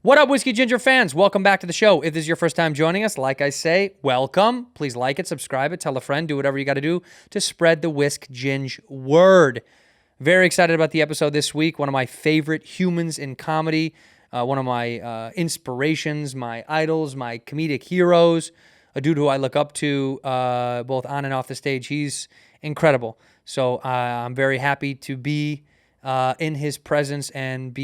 What up, Whiskey Ginger fans? Welcome back to the show. If this is your first time joining us, like I say, welcome. Please like it, subscribe it, tell a friend, do whatever you got to do to spread the Whisk Ginge word. Very excited about the episode this week. One of my favorite humans in comedy, one of my inspirations, my idols, my comedic heroes, a dude who I look up to both on and off the stage. He's incredible. So I'm very happy to be in his presence and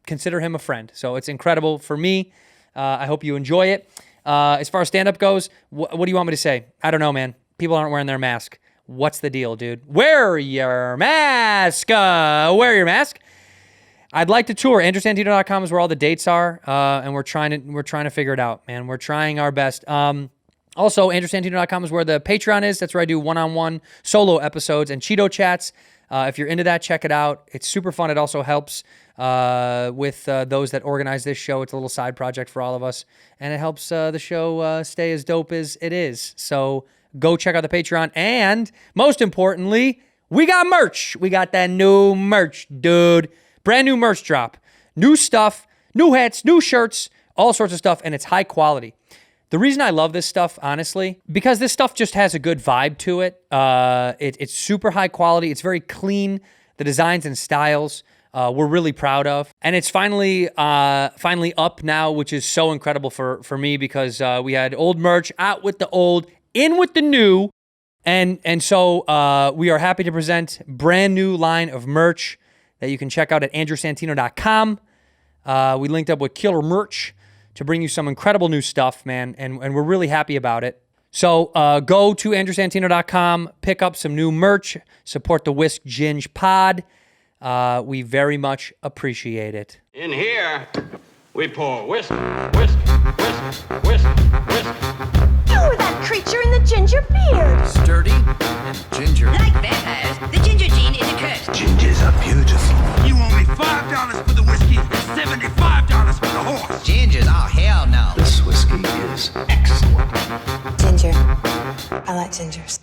consider him a friend. So it's incredible for me. I hope you enjoy it. As far as stand-up goes, what do you want me to say? I don't know, man. People aren't wearing their mask. What's the deal, dude? Wear your mask. Wear your mask. I'd like to tour. AndrewSantino.com is where all the dates are, and we're trying to figure it out, man. We're trying our best. Also, AndrewSantino.com is where the Patreon is. That's where I do one-on-one solo episodes and Cheeto chats. If you're into that, check it out. It's super fun. It also helps with those that organize this show. It's a little side project for all of us, and it helps the show stay as dope as it is. So go check out the Patreon, and most importantly, we got merch. We got that new merch, dude. Brand new merch drop. New stuff, new hats, new shirts, all sorts of stuff, and it's high quality. The reason I love this stuff, honestly, because this stuff just has a good vibe to it. It's super high quality. It's very clean. The designs and styles we're really proud of. And it's finally up now, which is so incredible for me because we had old merch, out with the old, in with the new. And so we are happy to present brand new line of merch that you can check out at AndrewSantino.com. We linked up with Killer Merch to bring you some incredible new stuff, man, and we're really happy about it. So go to AndrewSantino.com, pick up some new merch, support the Whisk Ginge pod. We very much appreciate it. In here, we pour whisk, whisk, whisk, whisk, whisk. You were that creature in the ginger beard. Sturdy and ginger. Like vampires, the ginger gene is a curse. Gingers are beautiful. You owe me $5 for the whiskey and $75 for the horse. Gingers? Oh, hell no. This whiskey is excellent. Ginger. I like gingers.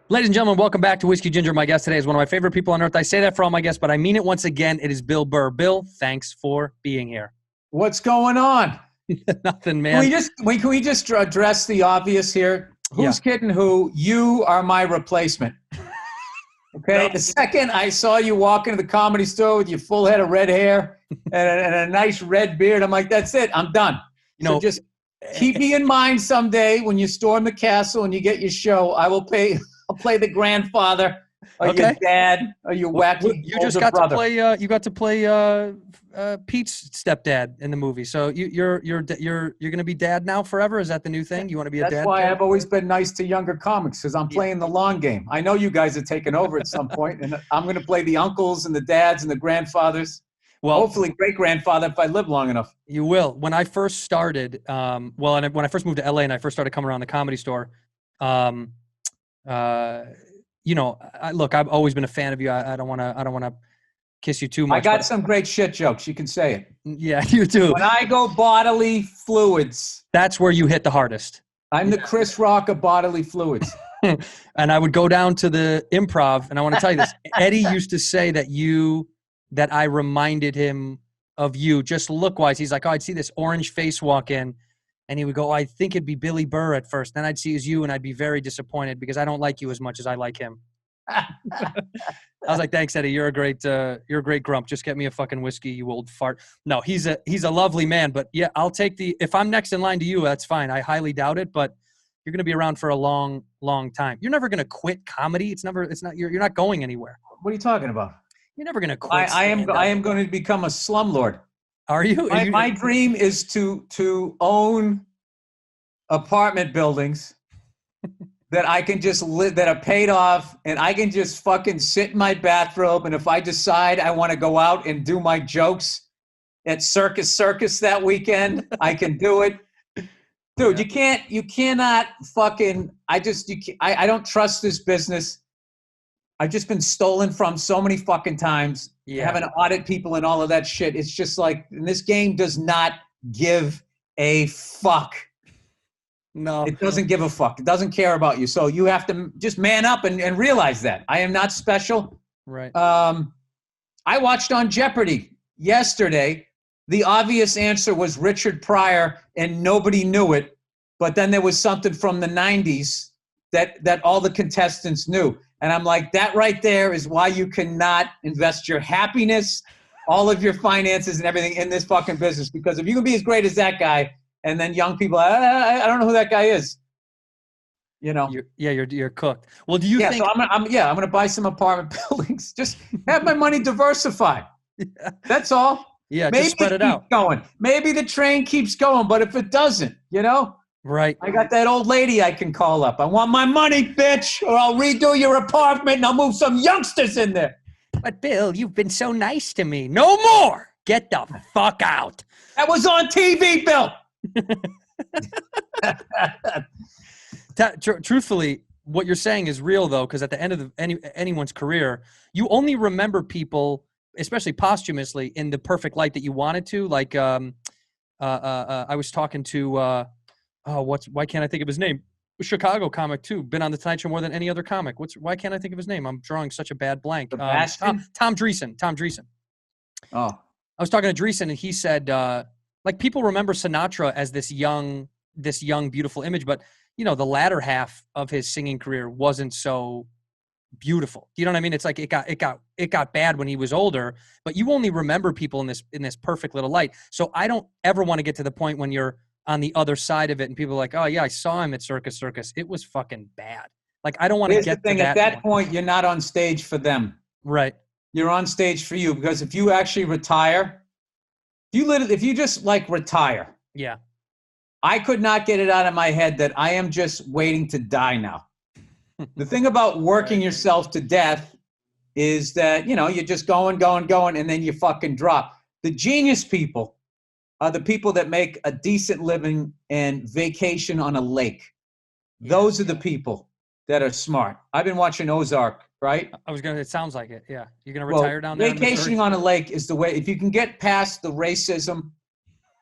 Ladies and gentlemen, welcome back to Whiskey Ginger. My guest today is one of my favorite people on earth. I say that for all my guests, but I mean it once again. It is Bill Burr. Bill, thanks for being here. What's going on? Nothing, man. Can we just address the obvious here? Who's kidding who? You are my replacement. Okay? The second I saw you walk into the Comedy Store with your full head of red hair and a nice red beard, I'm like, that's it. I'm done. So just keep me in mind someday when you storm the castle and you get your show. I'll play the grandfather or your dad or your wacky You just got brother. to play Pete's stepdad in the movie. So you're going to be dad now forever? Is that the new thing? You want to be a dad? That's why I've always been nice to younger comics, because I'm playing the long game. I know you guys are taking over at some point, and I'm going to play the uncles and the dads and the grandfathers. Well, hopefully great-grandfather if I live long enough. You will. When I first started, and when I first moved to LA and I first started coming around the Comedy Store, look, I've always been a fan of you. I don't want to kiss you too much. I got some great shit jokes. You can say it. Yeah, you do. When I go bodily fluids, that's where you hit the hardest. I'm the Chris Rock of bodily fluids. And I would go down to the Improv, and I want to tell you this. Eddie used to say that I reminded him of you, just look-wise. He's like, oh, I'd see this orange face walk in, and he would go, oh, I think it'd be Billy Burr at first. Then I'd see it as you, and I'd be very disappointed because I don't like you as much as I like him. I was like, thanks, Eddie. You're a great grump. Just get me a fucking whiskey, you old fart. No, he's a lovely man. But yeah, I'll take if I'm next in line to you, that's fine. I highly doubt it, but you're going to be around for a long, long time. You're never going to quit comedy. You're not going anywhere. What are you talking about? You're never going to quit. I am going to become a slumlord. Are you? My dream is to own apartment buildings that I can just live, that are paid off, and I can just fucking sit in my bathrobe, and if I decide I want to go out and do my jokes at Circus that weekend, I can do it. Dude, you cannot fucking, I don't trust this business. I've just been stolen from so many fucking times. Having to audit people and all of that shit. It's just like, this game does not give a fuck. No. It doesn't give a fuck. It doesn't care about you. So you have to just man up and realize that. I am not special. Right. I watched on Jeopardy yesterday, the obvious answer was Richard Pryor, and nobody knew it. But then there was something from the 90s that all the contestants knew. And I'm like, that right there is why you cannot invest your happiness, all of your finances and everything in this fucking business. Because if you can be as great as that guy, and then young people, I don't know who that guy is. You know. You're cooked. Well, do you think? So I'm gonna buy some apartment buildings. Just have my money diversified. Yeah. That's all. Yeah, maybe just spread it out. Going. Maybe the train keeps going, but if it doesn't, right. I got that old lady I can call up. I want my money, bitch, or I'll redo your apartment and I'll move some youngsters in there. But Bill, you've been so nice to me. No more. Get the fuck out. That was on TV, Bill. Truthfully, what you're saying is real, though, because at the end of anyone's career, you only remember people, especially posthumously, in the perfect light that you wanted to. Like, I was talking to, why can't I think of his name? Chicago comic too. Been on the Tonight Show more than any other comic. Why can't I think of his name? I'm drawing such a bad blank. Tom Dreesen. Tom Dreesen. Oh, I was talking to Dreesen, and he said, like, people remember Sinatra as this young, beautiful image, but the latter half of his singing career wasn't so beautiful. You know what I mean? It's like it got bad when he was older, but you only remember people in this perfect little light. So I don't ever want to get to the point when you're on the other side of it and people are like, oh yeah, I saw him at Circus Circus. It was fucking bad. Like, I don't want to get the thing, to that. At that point, you're not on stage for them. Right. You're on stage for you, because if you actually retire, if you just like retire. Yeah. I could not get it out of my head that I am just waiting to die now. The thing about working yourself to death is that, you're just going, and then you fucking drop. The genius people are the people that make a decent living and vacation on a lake. Those are the people that are smart. I've been watching Ozark, right? It sounds like it, yeah. You're going to retire down there? Vacationing on a lake is the way, if you can get past the racism,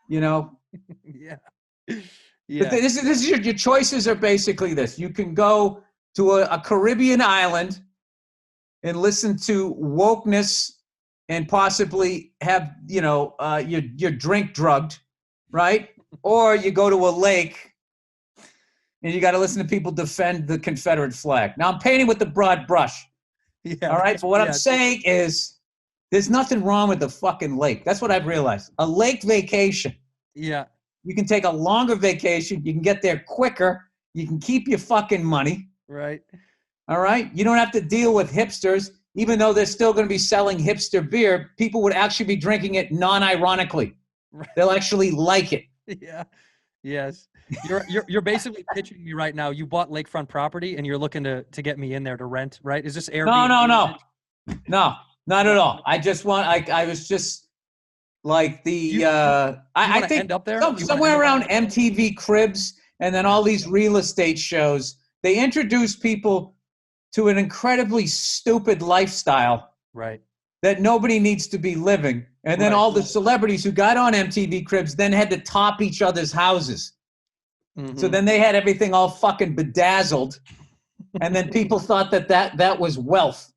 Yeah. But this is your choices are basically this. You can go to a Caribbean island and listen to wokeness and possibly have, your drink drugged, right? Or you go to a lake and you got to listen to people defend the Confederate flag. Now, I'm painting with the broad brush. Yeah, all right? But what I'm saying is there's nothing wrong with the fucking lake. That's what I've realized. A lake vacation. Yeah. You can take a longer vacation. You can get there quicker. You can keep your fucking money. Right. All right? You don't have to deal with hipsters. Even though they're still going to be selling hipster beer, people would actually be drinking it non-ironically. Right. They'll actually like it. Yeah. Yes. You're basically pitching me right now. You bought lakefront property and you're looking to get me in there to rent, right? Is this Airbnb? No, not at all. I just want, I was just like I think end up there? somewhere around MTV Cribs and then all these real estate shows, they introduce people to an incredibly stupid lifestyle. Right. That nobody needs to be living. And then all the celebrities who got on MTV Cribs then had to top each other's houses. Mm-hmm. So then they had everything all fucking bedazzled. And then people thought that was wealth.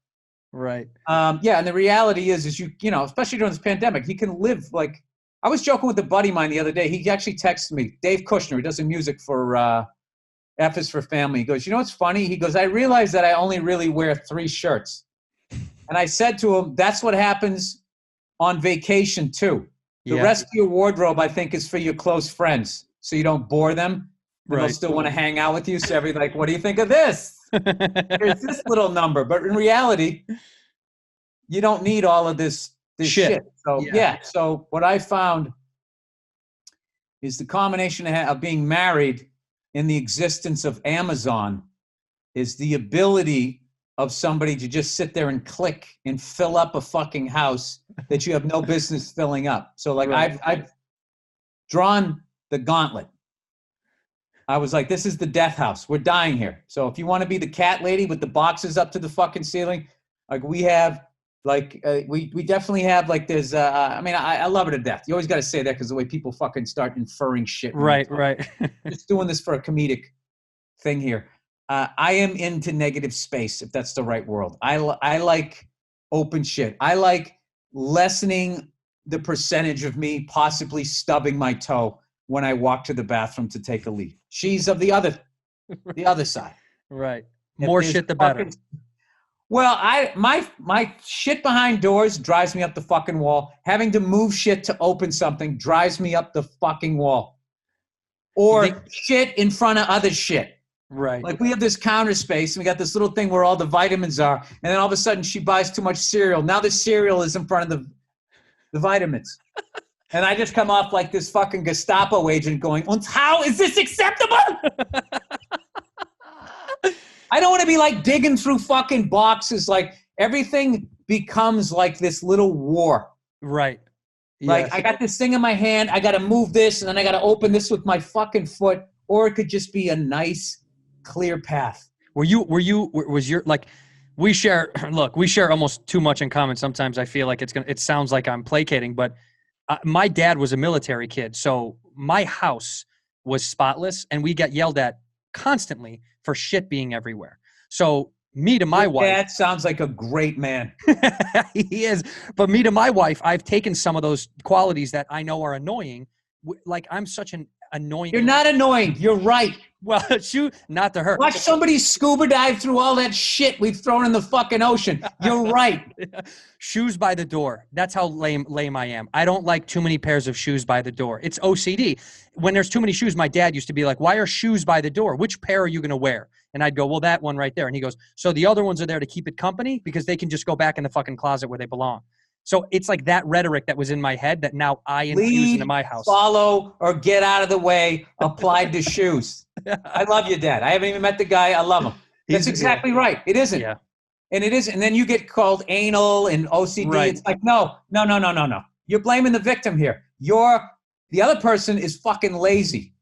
Right. And the reality is you especially during this pandemic, you can live like, I was joking with a buddy of mine the other day. He actually texted me, Dave Kushner, he does the music for F is for Family. He goes, what's funny? He goes, I realize that I only really wear 3 shirts. And I said to him, that's what happens on vacation too. The rest of your wardrobe, I think, is for your close friends. So you don't bore them. Right. They'll still want to hang out with you. So everybody's like, what do you think of this? Here's this little number. But in reality, you don't need all of this shit. So so what I found is the combination of being married and the existence of Amazon is the ability of somebody to just sit there and click and fill up a fucking house that you have no business filling up. So like I've drawn the gauntlet. I was like, this is the death house. We're dying here. So if you want to be the cat lady with the boxes up to the fucking ceiling, like we have, like we definitely have, like there's, I love it to death. You always got to say that because the way people fucking start inferring shit. Right. Just doing this for a comedic thing here. I am into negative space, if that's the right world. I like open shit. I like lessening the percentage of me possibly stubbing my toe when I walk to the bathroom to take a leak. She's of the other side. Right. If More there's shit, the better. fucking- Well, my shit behind doors drives me up the fucking wall. Having to move shit to open something drives me up the fucking wall. Or shit in front of other shit. Right. Like we have this counter space and we got this little thing where all the vitamins are, and then all of a sudden she buys too much cereal. Now the cereal is in front of the vitamins. And I just come off like this fucking Gestapo agent going, "Und how is this acceptable?" I don't want to be like digging through fucking boxes. Like everything becomes like this little war. Right. Like Yes. I got this thing in my hand. I got to move this and then I got to open this with my fucking foot. Or it could just be a nice, clear path. Was your, like, we share almost too much in common. Sometimes I feel like it sounds like I'm placating, but my dad was a military kid. So my house was spotless and we got yelled at constantly for shit being everywhere. So me to my Your wife. dad sounds like a great man. He is. But me to my wife, I've taken some of those qualities that I know are annoying. Like I'm such an annoying. You're not annoying. You're right. Well, not to her. Watch somebody scuba dive through all that shit we've thrown in the fucking ocean. You're right. Shoes by the door. That's how lame I am. I don't like too many pairs of shoes by the door. It's OCD. When there's too many shoes, my dad used to be like, "Why are shoes by the door? Which pair are you going to wear?" And I'd go, "Well, that one right there." And he goes, "So the other ones are there to keep it company because they can just go back in the fucking closet where they belong." So it's like that rhetoric that was in my head that now I infuse into my house. Follow, or get out of the way applied to shoes. I love you, Dad. I haven't even met the guy. I love him. That's exactly right. It isn't. Yeah. And it isn't. And then you get called anal and OCD. Right. It's like, no. You're blaming the victim here. The other person is fucking lazy.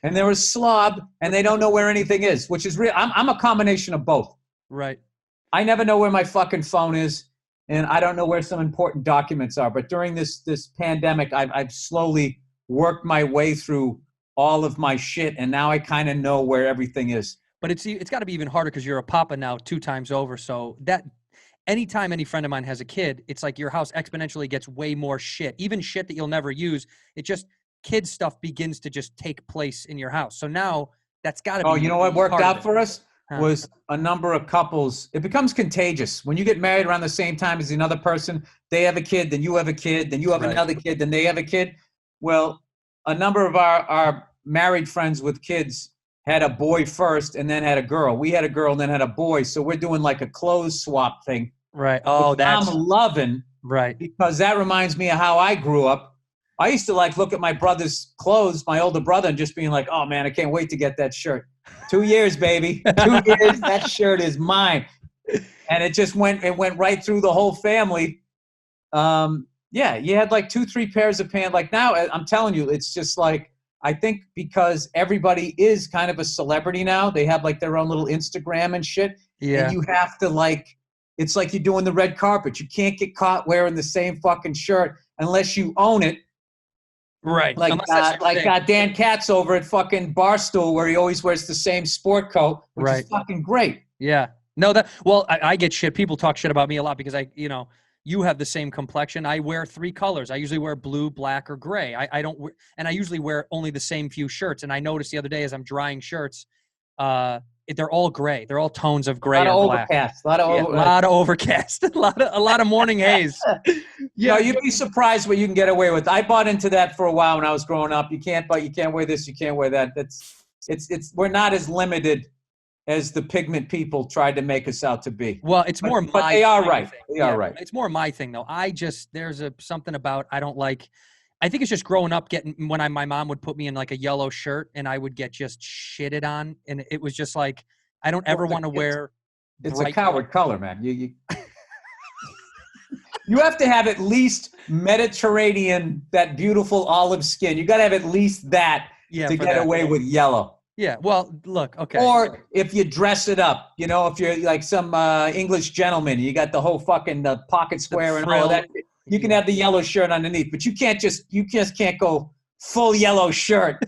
And they're a slob and they don't know where anything is, which is real. I'm a combination of both. Right. I never know where my fucking phone is. And I don't know where some important documents are. But during this pandemic, I've slowly worked my way through all of my shit, and now I kind of know where everything is. But it's got to be even harder because you're a papa now 2 times over. So that anytime any friend of mine has a kid, it's like your house exponentially gets way more shit. Even shit that you'll never use. It just kid stuff begins to just take place in your house. So now that's got to be. Oh, you know what worked part of out it. for us? Was a number of couples. It becomes contagious. When you get married around the same time as another person, they have a kid, then you have a kid, then you have another kid, then they have a kid. Well, a number of our married friends with kids had a boy first and then had a girl. We had a girl and then had a boy. So we're doing like a clothes swap thing. Right. Oh, I'm loving. Right. Because that reminds me of how I grew up. I used to like look at my brother's clothes, my older brother, and just being like, "Oh man, I can't wait to get that shirt." 2 years, baby. 2 years, that shirt is mine. And it just went right through the whole family. Yeah, you had like 2-3 pairs of pants. Like now, I'm telling you, it's just like, I think because everybody is kind of a celebrity now, they have like their own little Instagram and shit. Yeah. And you have to like, it's like you're doing the red carpet. You can't get caught wearing the same fucking shirt unless you own it. Right. Like Dan Katz over at fucking Barstool, where he always wears the same sport coat, which is fucking great. Yeah. No, I get shit. People talk shit about me a lot because you have the same complexion. I wear 3 colors. I usually wear blue, black, or gray. I don't wear, and I usually wear only the same few shirts. And I noticed the other day as I'm drying shirts, they're all gray. They're all tones of gray or black. Overcast. A lot of overcast. a lot of morning haze. Yeah, you'd be surprised what you can get away with. I bought into that for a while when I was growing up. You can't wear this, you can't wear that. We're not as limited as the pigment people tried to make us out to be. Well, it's more but they are right. Thing. They are right. It's more my thing though. There's something about I don't like. I think it's just growing up my mom would put me in like a yellow shirt and I would get just shitted on, and it was just like I don't ever want to wear. It's a coward color, man. You you have to have at least Mediterranean, that beautiful olive skin. You got to have at least that to get away with yellow. Yeah. Well, look. Okay. Or if you dress it up, if you're like some English gentleman, you got the whole fucking pocket square and all that. You can have the yellow shirt underneath, but you just can't go full yellow shirt,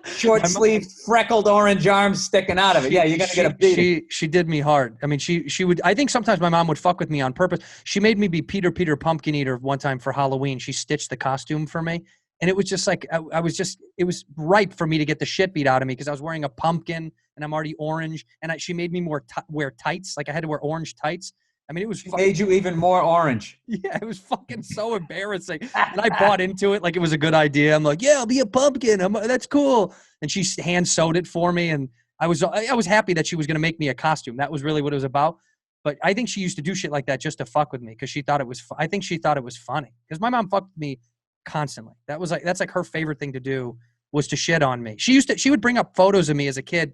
short sleeve, freckled orange arms sticking out of it. Yeah, you're gonna get a beating. She did me hard. I mean, she would. I think sometimes my mom would fuck with me on purpose. She made me be Peter Pumpkin Eater one time for Halloween. She stitched the costume for me, and it was just like I was just. It was ripe for me to get the shit beat out of me because I was wearing a pumpkin and I'm already orange, and she made me wear tights. Like I had to wear orange tights. I mean, it was made you even more orange. Yeah, it was fucking so embarrassing. And I bought into it like it was a good idea. I'm like, yeah, I'll be a pumpkin. That's cool. And she hand sewed it for me, and I was happy that she was going to make me a costume. That was really what it was about. But I think she used to do shit like that just to fuck with me because she thought it was. I think she thought it was funny because my mom fucked with me constantly. That's like her favorite thing to do was to shit on me. She would bring up photos of me as a kid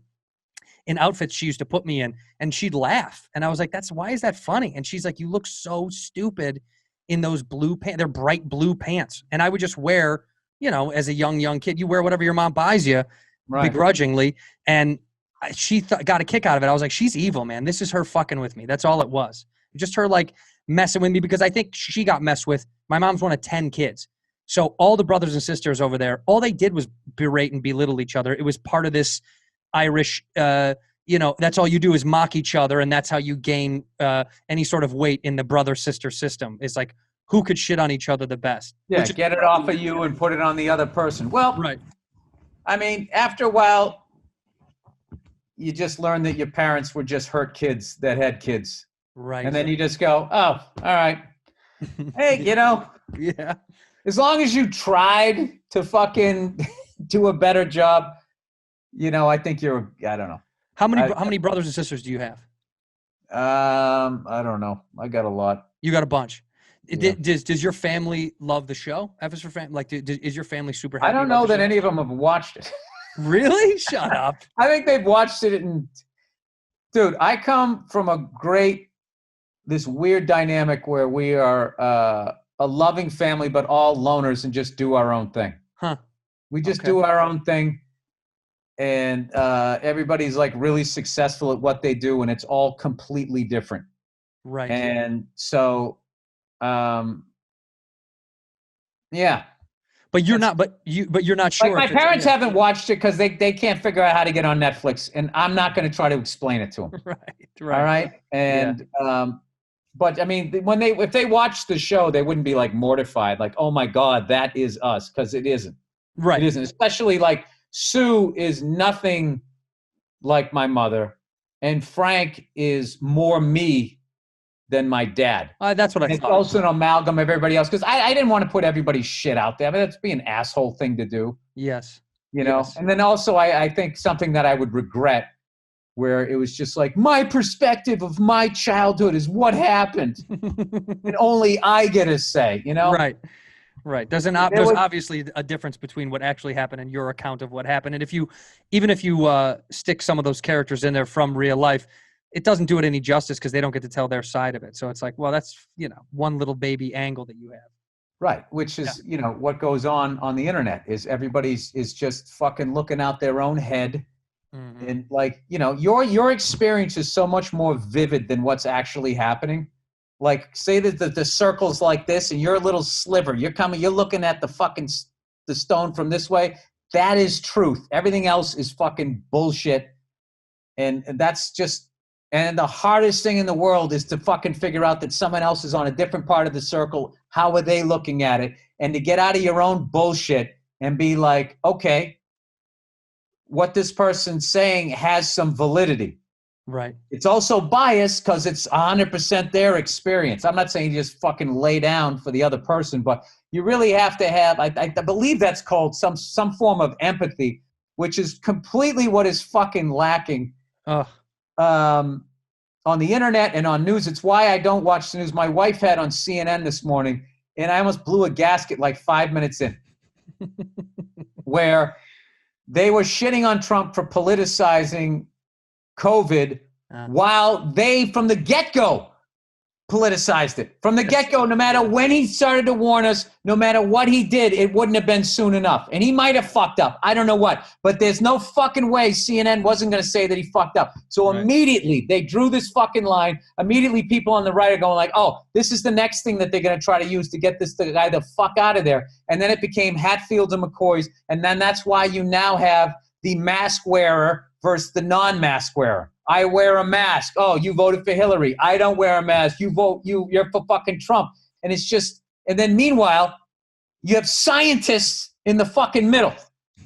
in outfits she used to put me in, and she'd laugh. And I was like, why is that funny? And she's like, you look so stupid in those blue pants. They're bright blue pants. And I would just wear, as a young kid, you wear whatever your mom buys you, right, begrudgingly. And she got a kick out of it. I was like, she's evil, man. This is her fucking with me. That's all it was. Just her like messing with me because I think she got messed with. My mom's one of 10 kids. So all the brothers and sisters over there, all they did was berate and belittle each other. It was part of this Irish, that's all you do is mock each other, and that's how you gain any sort of weight in the brother-sister system. It's like, who could shit on each other the best? Yeah, get it off of you and put it on the other person. Well, right. I mean, after a while, you just learn that your parents were just hurt kids that had kids. Right. And then you just go, oh, all right. Hey, Yeah. As long as you tried to fucking do a better job, I think I don't know. How many brothers and sisters do you have? I don't know. I got a lot. You got a bunch. Yeah. Does your family love the show? F is for family. Like, is your family super happy? I don't know that any of them have watched it. Really? Shut up. I think they've watched it, and dude, I come from this weird dynamic where we are a loving family, but all loners and just do our own thing. Huh. We just do our own thing. And everybody's like really successful at what they do, and it's all completely different. Right. And so, yeah. But you're not sure. Like my parents haven't watched it because they can't figure out how to get on Netflix, and I'm not going to try to explain it to them. Right. All right. And but I mean, if they watched the show, they wouldn't be like mortified, like, oh my God, that is us, because it isn't. Right. It isn't. Especially like Sue is nothing like my mother, and Frank is more me than my dad. That's what I thought. It's also an amalgam of everybody else, because I didn't want to put everybody's shit out there. I mean, that's be an asshole thing to do. Yes. Yes. And then also I think something that I would regret, where it was just like, my perspective of my childhood is what happened. And only I get a say, Right. Right. There's obviously a difference between what actually happened and your account of what happened. And even if you stick some of those characters in there from real life, it doesn't do it any justice because they don't get to tell their side of it. So it's like, well, that's, one little baby angle that you have. Right. Which is, what goes on the internet is everybody's is just fucking looking out their own head. Mm-hmm. And like, your experience is so much more vivid than what's actually happening. Like, say that the circle's like this and you're a little sliver. You're looking at the stone from this way. That is truth. Everything else is fucking bullshit. And that's just, and the hardest thing in the world is to fucking figure out that someone else is on a different part of the circle. How are they looking at it? And to get out of your own bullshit and be like, okay, what this person's saying has some validity. Right. It's also biased because it's 100% their experience. I'm not saying you just fucking lay down for the other person, but you really have to have, I believe that's called some form of empathy, which is completely what is fucking lacking on the internet and on news. It's why I don't watch the news. My wife had on CNN this morning, and I almost blew a gasket like 5 minutes in, where they were shitting on Trump for politicizing COVID, while they, from the get-go, politicized it. From the get-go, no matter when he started to warn us, no matter what he did, it wouldn't have been soon enough. And he might have fucked up. I don't know what. But there's no fucking way CNN wasn't going to say that he fucked up. So immediately, they drew this fucking line. Immediately, people on the right are going like, oh, this is the next thing that they're going to try to use to get this guy the fuck out of there. And then it became Hatfields and McCoys. And then that's why you now have the mask wearer versus the non-mask wearer. I wear a mask. Oh, you voted for Hillary. I don't wear a mask. You're for fucking Trump. And it's just, and then meanwhile, you have scientists in the fucking middle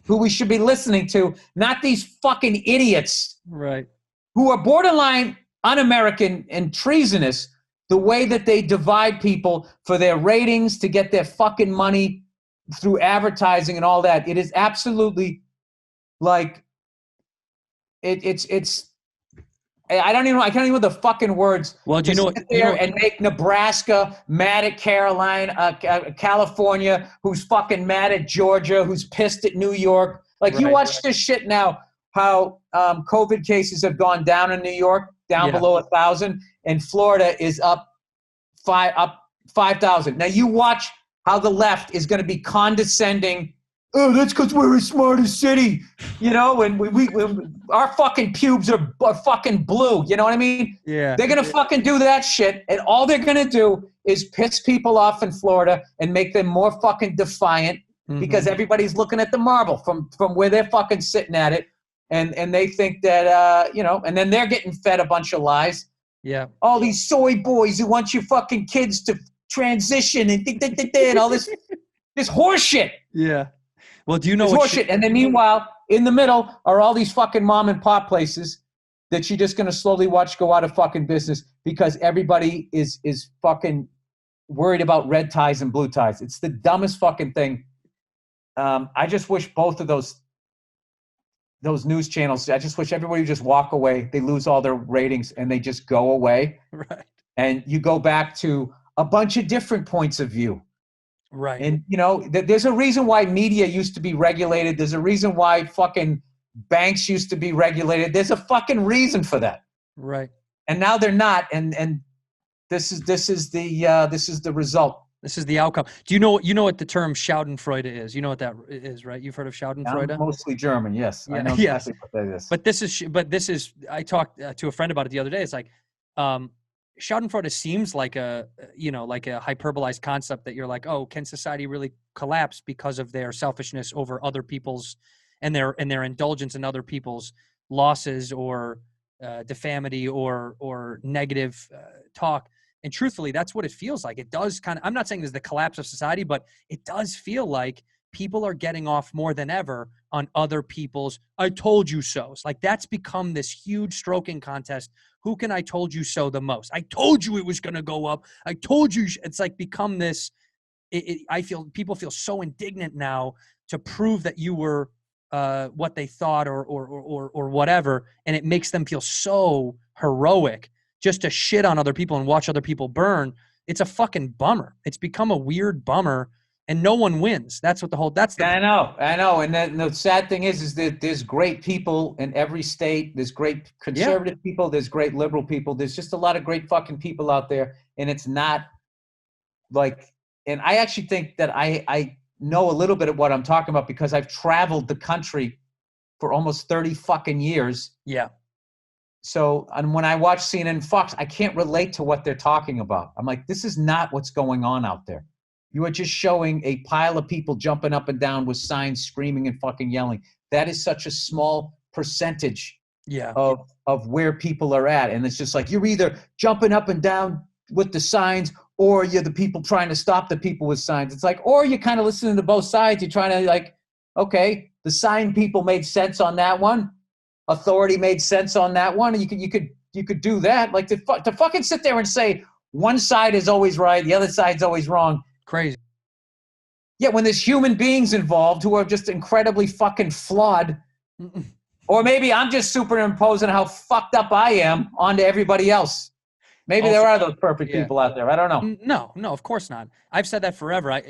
who we should be listening to, not these fucking idiots. Right. Who are borderline un-American and treasonous, the way that they divide people for their ratings to get their fucking money through advertising and all that. It is absolutely like, it's I can't even know the fucking words. Well, do you know what? And make Nebraska mad at Carolina, California, who's fucking mad at Georgia, who's pissed at New York. Like, you watch this shit now, how COVID cases have gone down in New York, down below 1,000, and Florida is up 5,000. Now you watch how the left is going to be condescending. Oh, that's because we're the smartest city, you know, and we our fucking pubes are fucking blue, you know what I mean? Yeah. They're going to fucking do that shit, and all they're going to do is piss people off in Florida and make them more fucking defiant because everybody's looking at the marble from where they're fucking sitting at it, and they think that, you know, and then they're getting fed a bunch of lies. Yeah. All these soy boys who want your fucking kids to transition and all this horse shit. Yeah. Well, do you know it's what horseshit? And then meanwhile, in the middle are all these fucking mom and pop places that you're just going to slowly watch go out of fucking business because everybody is fucking worried about red ties and blue ties. It's the dumbest fucking thing. I just wish both of those news channels, I just wish everybody would just walk away. They lose all their ratings and they just go away. Right. And you go back to a bunch of different points of view. Right. And, you know, there's a reason why media used to be regulated. There's a reason why fucking banks used to be regulated. There's a fucking reason for that. Right. And now they're not. And this is the result. This is the outcome. Do you know what the term Schadenfreude is? You know what that is, right? You've heard of Schadenfreude? I'm mostly German. Yes. Yeah. I know exactly what that is. But this is, I talked to a friend about it the other day. It's like, Schadenfreude seems like a hyperbolized concept that you're like, oh, can society really collapse because of their selfishness over other people's and their indulgence in other people's losses or defamity or negative talk? And truthfully, that's what it feels like. It does kind of, I'm not saying there's the collapse of society, but it does feel like people are getting off more than ever on other people's I told you so's. Like, that's become this huge stroking contest. Who can I told you so the most? I told you it was going to go up. I told you. It's like become this. I feel people feel so indignant now to prove that you were what they thought or whatever. And it makes them feel so heroic just to shit on other people and watch other people burn. It's a fucking bummer. It's become a weird bummer. And no one wins. That's what I know. And then the sad thing is that there's great people in every state. There's great conservative people. There's great liberal people. There's just a lot of great fucking people out there. And it's not like, and I actually think that I know a little bit of what I'm talking about because I've traveled the country for almost 30 fucking years. Yeah. So, and when I watch CNN and Fox, I can't relate to what they're talking about. I'm like, this is not what's going on out there. You are just showing a pile of people jumping up and down with signs, screaming and fucking yelling. That is such a small percentage of where people are at. And it's just like, you're either jumping up and down with the signs or you're the people trying to stop the people with signs. It's like, or you're kind of listening to both sides. You're trying to like, okay, the sign people made sense on that one. Authority made sense on that one. And you could do that. Like to fucking sit there and say one side is always right, the other side's always wrong. Crazy. Yeah, when there's human beings involved who are just incredibly fucking flawed, or maybe I'm just superimposing how fucked up I am onto everybody else. Maybe there are those perfect people out there. I don't know. No, of course not. I've said that forever.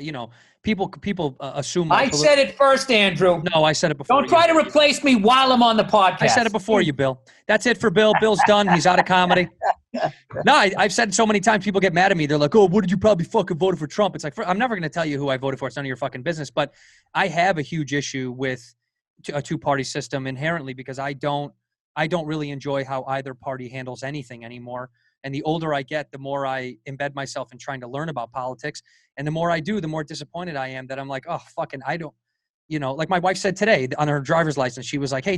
People assume. I said it first, Andrew. No, I said it before. Don't try to replace me while I'm on the podcast. I said it before you, Bill. That's it for Bill. Bill's done. He's out of comedy. No, I've said so many times, people get mad at me. They're like, oh, what did you probably fucking voted for Trump? It's like, I'm never going to tell you who I voted for. It's none of your fucking business. But I have a huge issue with a two-party system inherently because I don't really enjoy how either party handles anything anymore. And the older I get, the more I embed myself in trying to learn about politics. And the more I do, the more disappointed I am that I'm like, oh, fucking, I don't, like my wife said today on her driver's license, she was like, hey,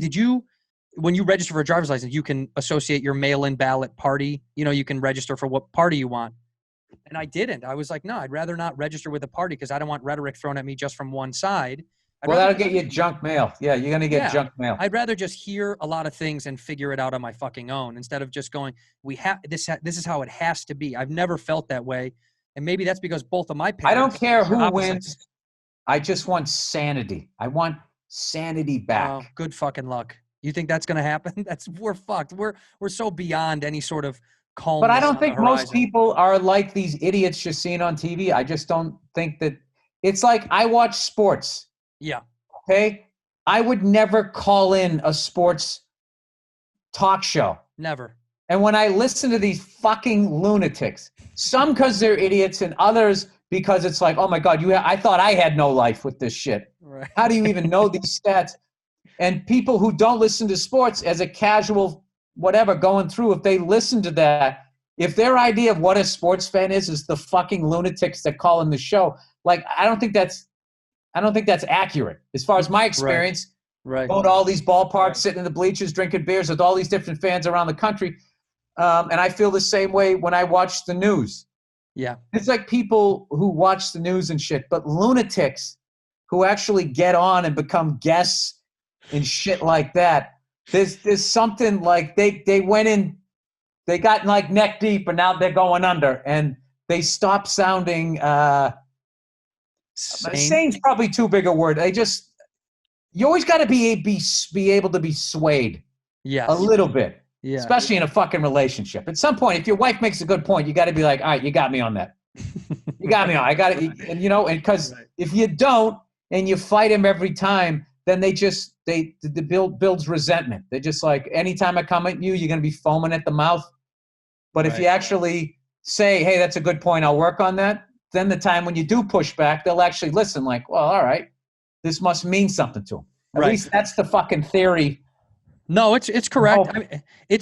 when you register for a driver's license, you can associate your mail-in ballot party. You can register for what party you want. And I didn't. I was like, no, I'd rather not register with a party because I don't want rhetoric thrown at me just from one side. Well, that'll get you junk mail. Yeah, you're going to get junk mail. I'd rather just hear a lot of things and figure it out on my fucking own instead of just going, this is how it has to be. I've never felt that way. And maybe that's because both of my parents. I don't care who opposites. wins. I just want sanity. I want sanity back. Oh, good fucking luck. You think that's going to happen? We're fucked. We're so beyond any sort of calm. But I don't think most people are like these idiots you're seeing on TV. I just don't think that. It's like I watch sports. Yeah. Okay. I would never call in a sports talk show. Never. And when I listen to these fucking lunatics, some because they're idiots and others because it's like, oh my God, I thought I had no life with this shit. Right. How do you even know these stats? And people who don't listen to sports as a casual whatever going through, if they listen to that, if their idea of what a sports fan is the fucking lunatics that call in the show, like I don't think that's accurate as far as my experience. Right. Going to all these ballparks, sitting in the bleachers, drinking beers with all these different fans around the country. And I feel the same way when I watch the news. Yeah. It's like people who watch the news and shit, but lunatics who actually get on and become guests and shit like that. There's something like they went in, they got like neck deep and now they're going under and they stop sounding, sane's probably too big a word. You always got to be able to be swayed. Yes. A little bit. Yeah. Especially in a fucking relationship. At some point, if your wife makes a good point, you got to be like, all right, you got me on that. You got me on. I got it. And and because if you don't and you fight him every time, then the builds resentment. They're just like, anytime I come at you, you're going to be foaming at the mouth. But if you actually say, hey, that's a good point, I'll work on that, then the time when you do push back, they'll actually listen like, well, all right, this must mean something to them. At least that's the fucking theory. No, it's correct.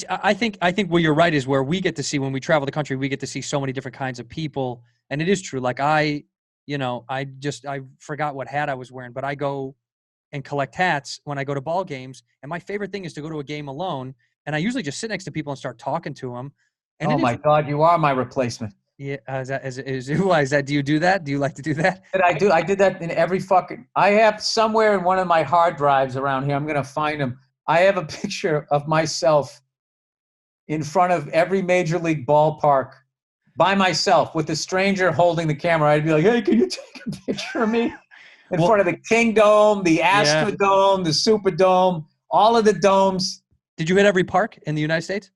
I think where you're right is where we get to see when we travel the country, we get to see so many different kinds of people. And it is true. Like I forgot what hat I was wearing, but I go and collect hats when I go to ball games. And my favorite thing is to go to a game alone. And I usually just sit next to people and start talking to them. And oh my God, you are my replacement. Yeah. Why is that? Do you do that? Do you like to do that? I do. I did that in every I have somewhere in one of my hard drives around here. I'm going to find them. I have a picture of myself in front of every major league ballpark by myself with a stranger holding the camera. I'd be like, hey, can you take a picture of me? In front of the Kingdome, the Astrodome, the Superdome, all of the domes. Did you hit every park in the United States?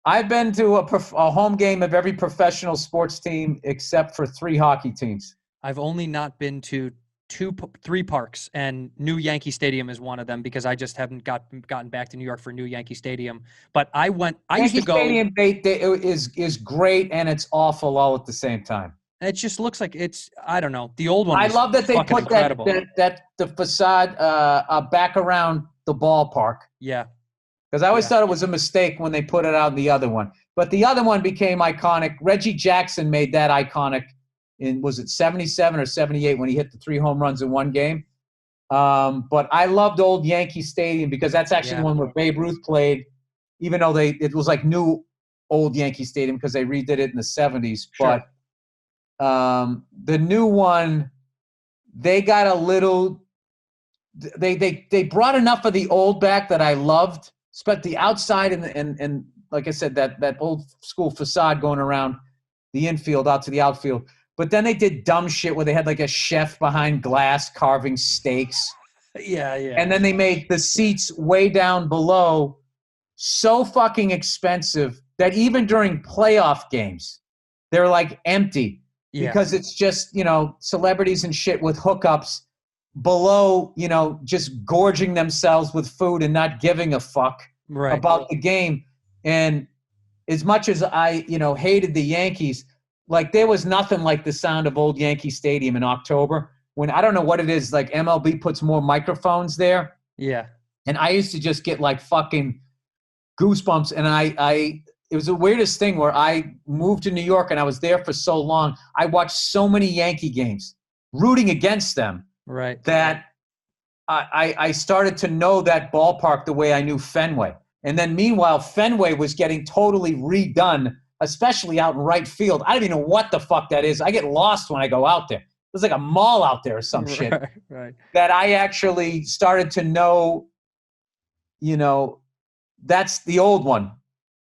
I've been to a home game of every professional sports team except for 3 hockey teams. I've only not been to 3 parks, and New Yankee Stadium is one of them because I just haven't gotten back to New York for New Yankee Stadium. But I used to go. Yankee Stadium is great and it's awful all at the same time. It just looks like I don't know. The old one. I love that they put incredible. the facade back around the ballpark. Yeah. Because I always thought it was a mistake when they put it out in the other one. But the other one became iconic. Reggie Jackson made that iconic was it 77 or 78 when he hit the 3 home runs in one game? But I loved old Yankee Stadium because that's actually the one where Babe Ruth played, even though it was like new old Yankee Stadium because they redid it in the 70s. Sure. But the new one, they got a little they brought enough of the old back that I loved. But the outside and like I said, that old school facade going around the infield out to the outfield. But then they did dumb shit where they had like a chef behind glass carving steaks. Yeah. And then they made the seats way down below so fucking expensive that even during playoff games, they're like empty because it's just, celebrities and shit with hookups below, just gorging themselves with food and not giving a fuck about the game. And as much as I, hated the Yankees, like there was nothing like the sound of old Yankee Stadium in October when I don't know what it is, like MLB puts more microphones there. Yeah. And I used to just get like fucking goosebumps. And it was the weirdest thing where I moved to New York and I was there for so long. I watched so many Yankee games rooting against them. Right. That I started to know that ballpark the way I knew Fenway. And then meanwhile, Fenway was getting totally redone, especially out in right field. I don't even know what the fuck that is. I get lost when I go out there. There's like a mall out there or some shit. Right. That I actually started to know, that's the old one.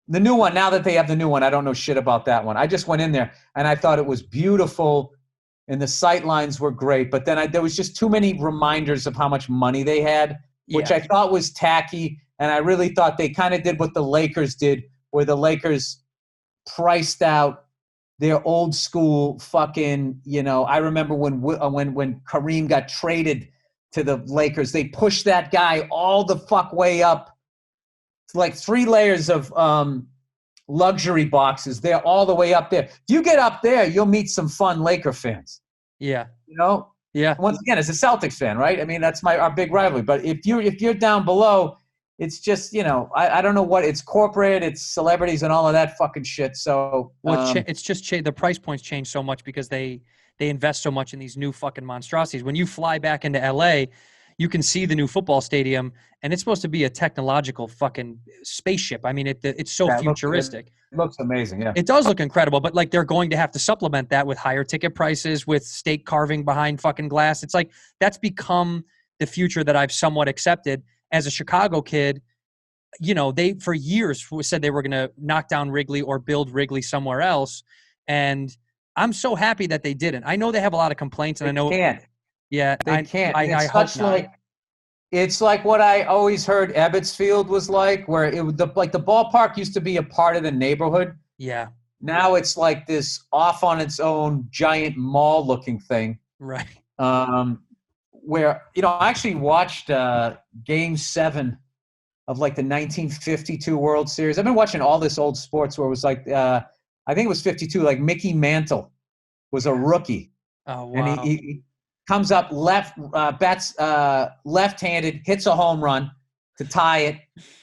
The new one, now that they have the new one, I don't know shit about that one. I just went in there and I thought it was beautiful and the sight lines were great. But then there was just too many reminders of how much money they had, which I thought was tacky. And I really thought they kind of did what the Lakers did, where the Lakers priced out their old school fucking, I remember when Kareem got traded to the Lakers, they pushed that guy all the fuck way up. It's like 3 layers of luxury boxes. They're all the way up there. If you get up there, you'll meet some fun Laker fans. Yeah. Yeah. Once again, as a Celtics fan, right? I mean, that's our big rivalry. But if you're down below, it's just, I don't know what, it's corporate, it's celebrities and all of that fucking shit. So it's just the price points change so much because they invest so much in these new fucking monstrosities. When you fly back into LA, you can see the new football stadium, and it's supposed to be a technological fucking spaceship. I mean, it's so futuristic. It looks amazing, yeah. It does look incredible, but like they're going to have to supplement that with higher ticket prices, with steak carving behind fucking glass. It's like that's become the future that I've somewhat accepted. As a Chicago kid, they for years said they were going to knock down Wrigley or build Wrigley somewhere else, and I'm so happy that they didn't. I know they have a lot of complaints, and I know can't. Yeah, they can't. I hope not. It's like what I always heard Ebbets Field was like, where the ballpark used to be a part of the neighborhood. Yeah. Now it's like this off on its own giant mall-looking thing. Right. Where I actually watched Game 7 of like the 1952 World Series. I've been watching all this old sports where it was like I think it was 52. Like Mickey Mantle was a rookie. Oh wow! And he comes up bats left-handed, hits a home run to tie it.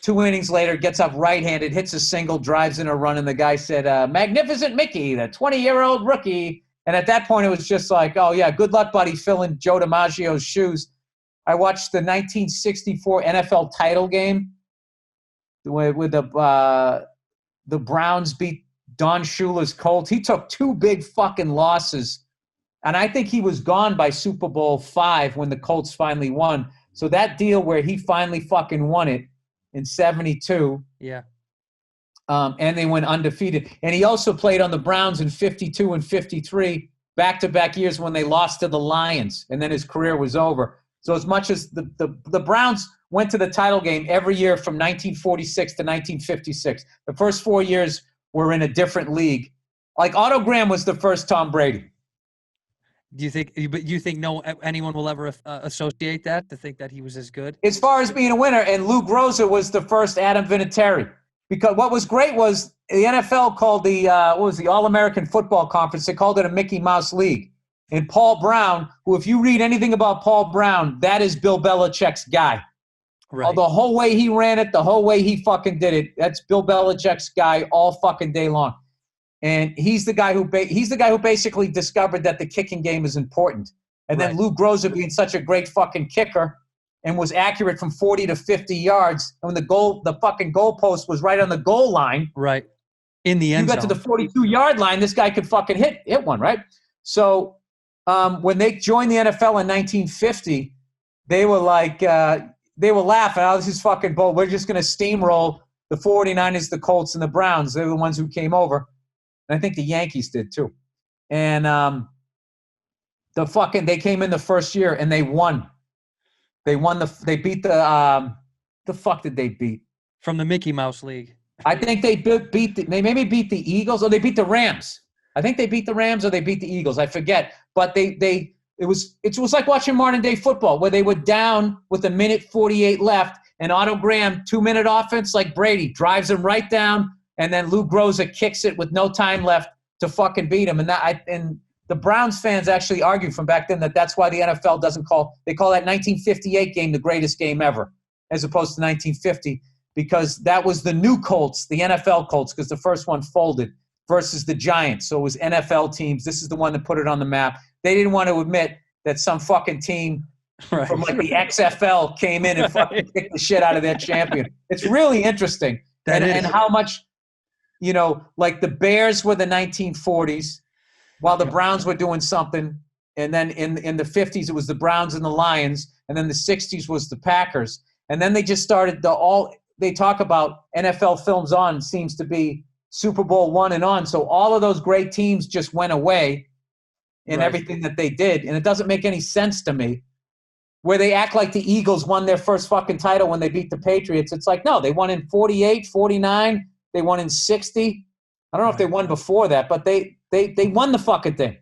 2 innings later, gets up right-handed, hits a single, drives in a run, and the guy said, "Magnificent Mickey, the 20-year-old rookie." And at that point, it was just like, oh, yeah, good luck, buddy, filling Joe DiMaggio's shoes. I watched the 1964 NFL title game with the Browns beat Don Shula's Colts. He took 2 big fucking losses, and I think he was gone by Super Bowl V when the Colts finally won. So that deal where he finally fucking won it in 72. Yeah. And they went undefeated. And he also played on the Browns in 52 and 53, back-to-back years when they lost to the Lions, and then his career was over. So as much as the Browns went to the title game every year from 1946 to 1956, the first 4 years were in a different league. Like Otto Graham was the first Tom Brady. Do you think anyone will ever associate that, to think that he was as good? As far as being a winner, and Lou Groza was the first Adam Vinatieri. Because what was great was the NFL called the All-American Football Conference, they called it a Mickey Mouse League. And Paul Brown, who if you read anything about Paul Brown, that is Bill Belichick's guy. Right. The whole way he ran it, the whole way he fucking did it, that's Bill Belichick's guy all fucking day long. And he's the guy who basically discovered that the kicking game is important. And then Lou Groza being such a great fucking kicker and was accurate from 40 to 50 yards. And when the fucking goalpost was right on the goal line. Right. In the end zone. You got to the 42-yard line, this guy could fucking hit one, right? So when they joined the NFL in 1950, they were like, they were laughing. Oh, this is fucking bull. We're just going to steamroll the 49ers, the Colts, and the Browns. They were the ones who came over. And I think the Yankees did too. And they came in the first year and they won. They beat the fuck did they beat? From the Mickey Mouse League. I think they they maybe beat the Eagles or they beat the Rams. I think they beat the Rams or they beat the Eagles. I forget. But it was like watching modern day football where they were down with a minute 48 left and Otto Graham, 2-minute offense like Brady, drives them right down, and then Lou Groza kicks it with no time left to fucking beat him. And the Browns fans actually argue from back then that that's why the NFL they call that 1958 game the greatest game ever, as opposed to 1950, because that was the new Colts, the NFL Colts, because the first one folded, versus the Giants. So it was NFL teams. This is the one that put it on the map. They didn't want to admit that some fucking team from like the XFL came in and fucking kicked the shit out of their champion. It's really interesting. And how much, like the Bears were the 1940s, while the Browns were doing something. And then in the 50s, it was the Browns and the Lions. And then the 60s was the Packers. And then they just started they talk about NFL Films On seems to be Super Bowl I and on. So all of those great teams just went away in everything that they did. And it doesn't make any sense to me where they act like the Eagles won their first fucking title when they beat the Patriots. It's like, no, they won in 48, 49. They won in 60. I don't know if they won before that, but they won the fucking thing.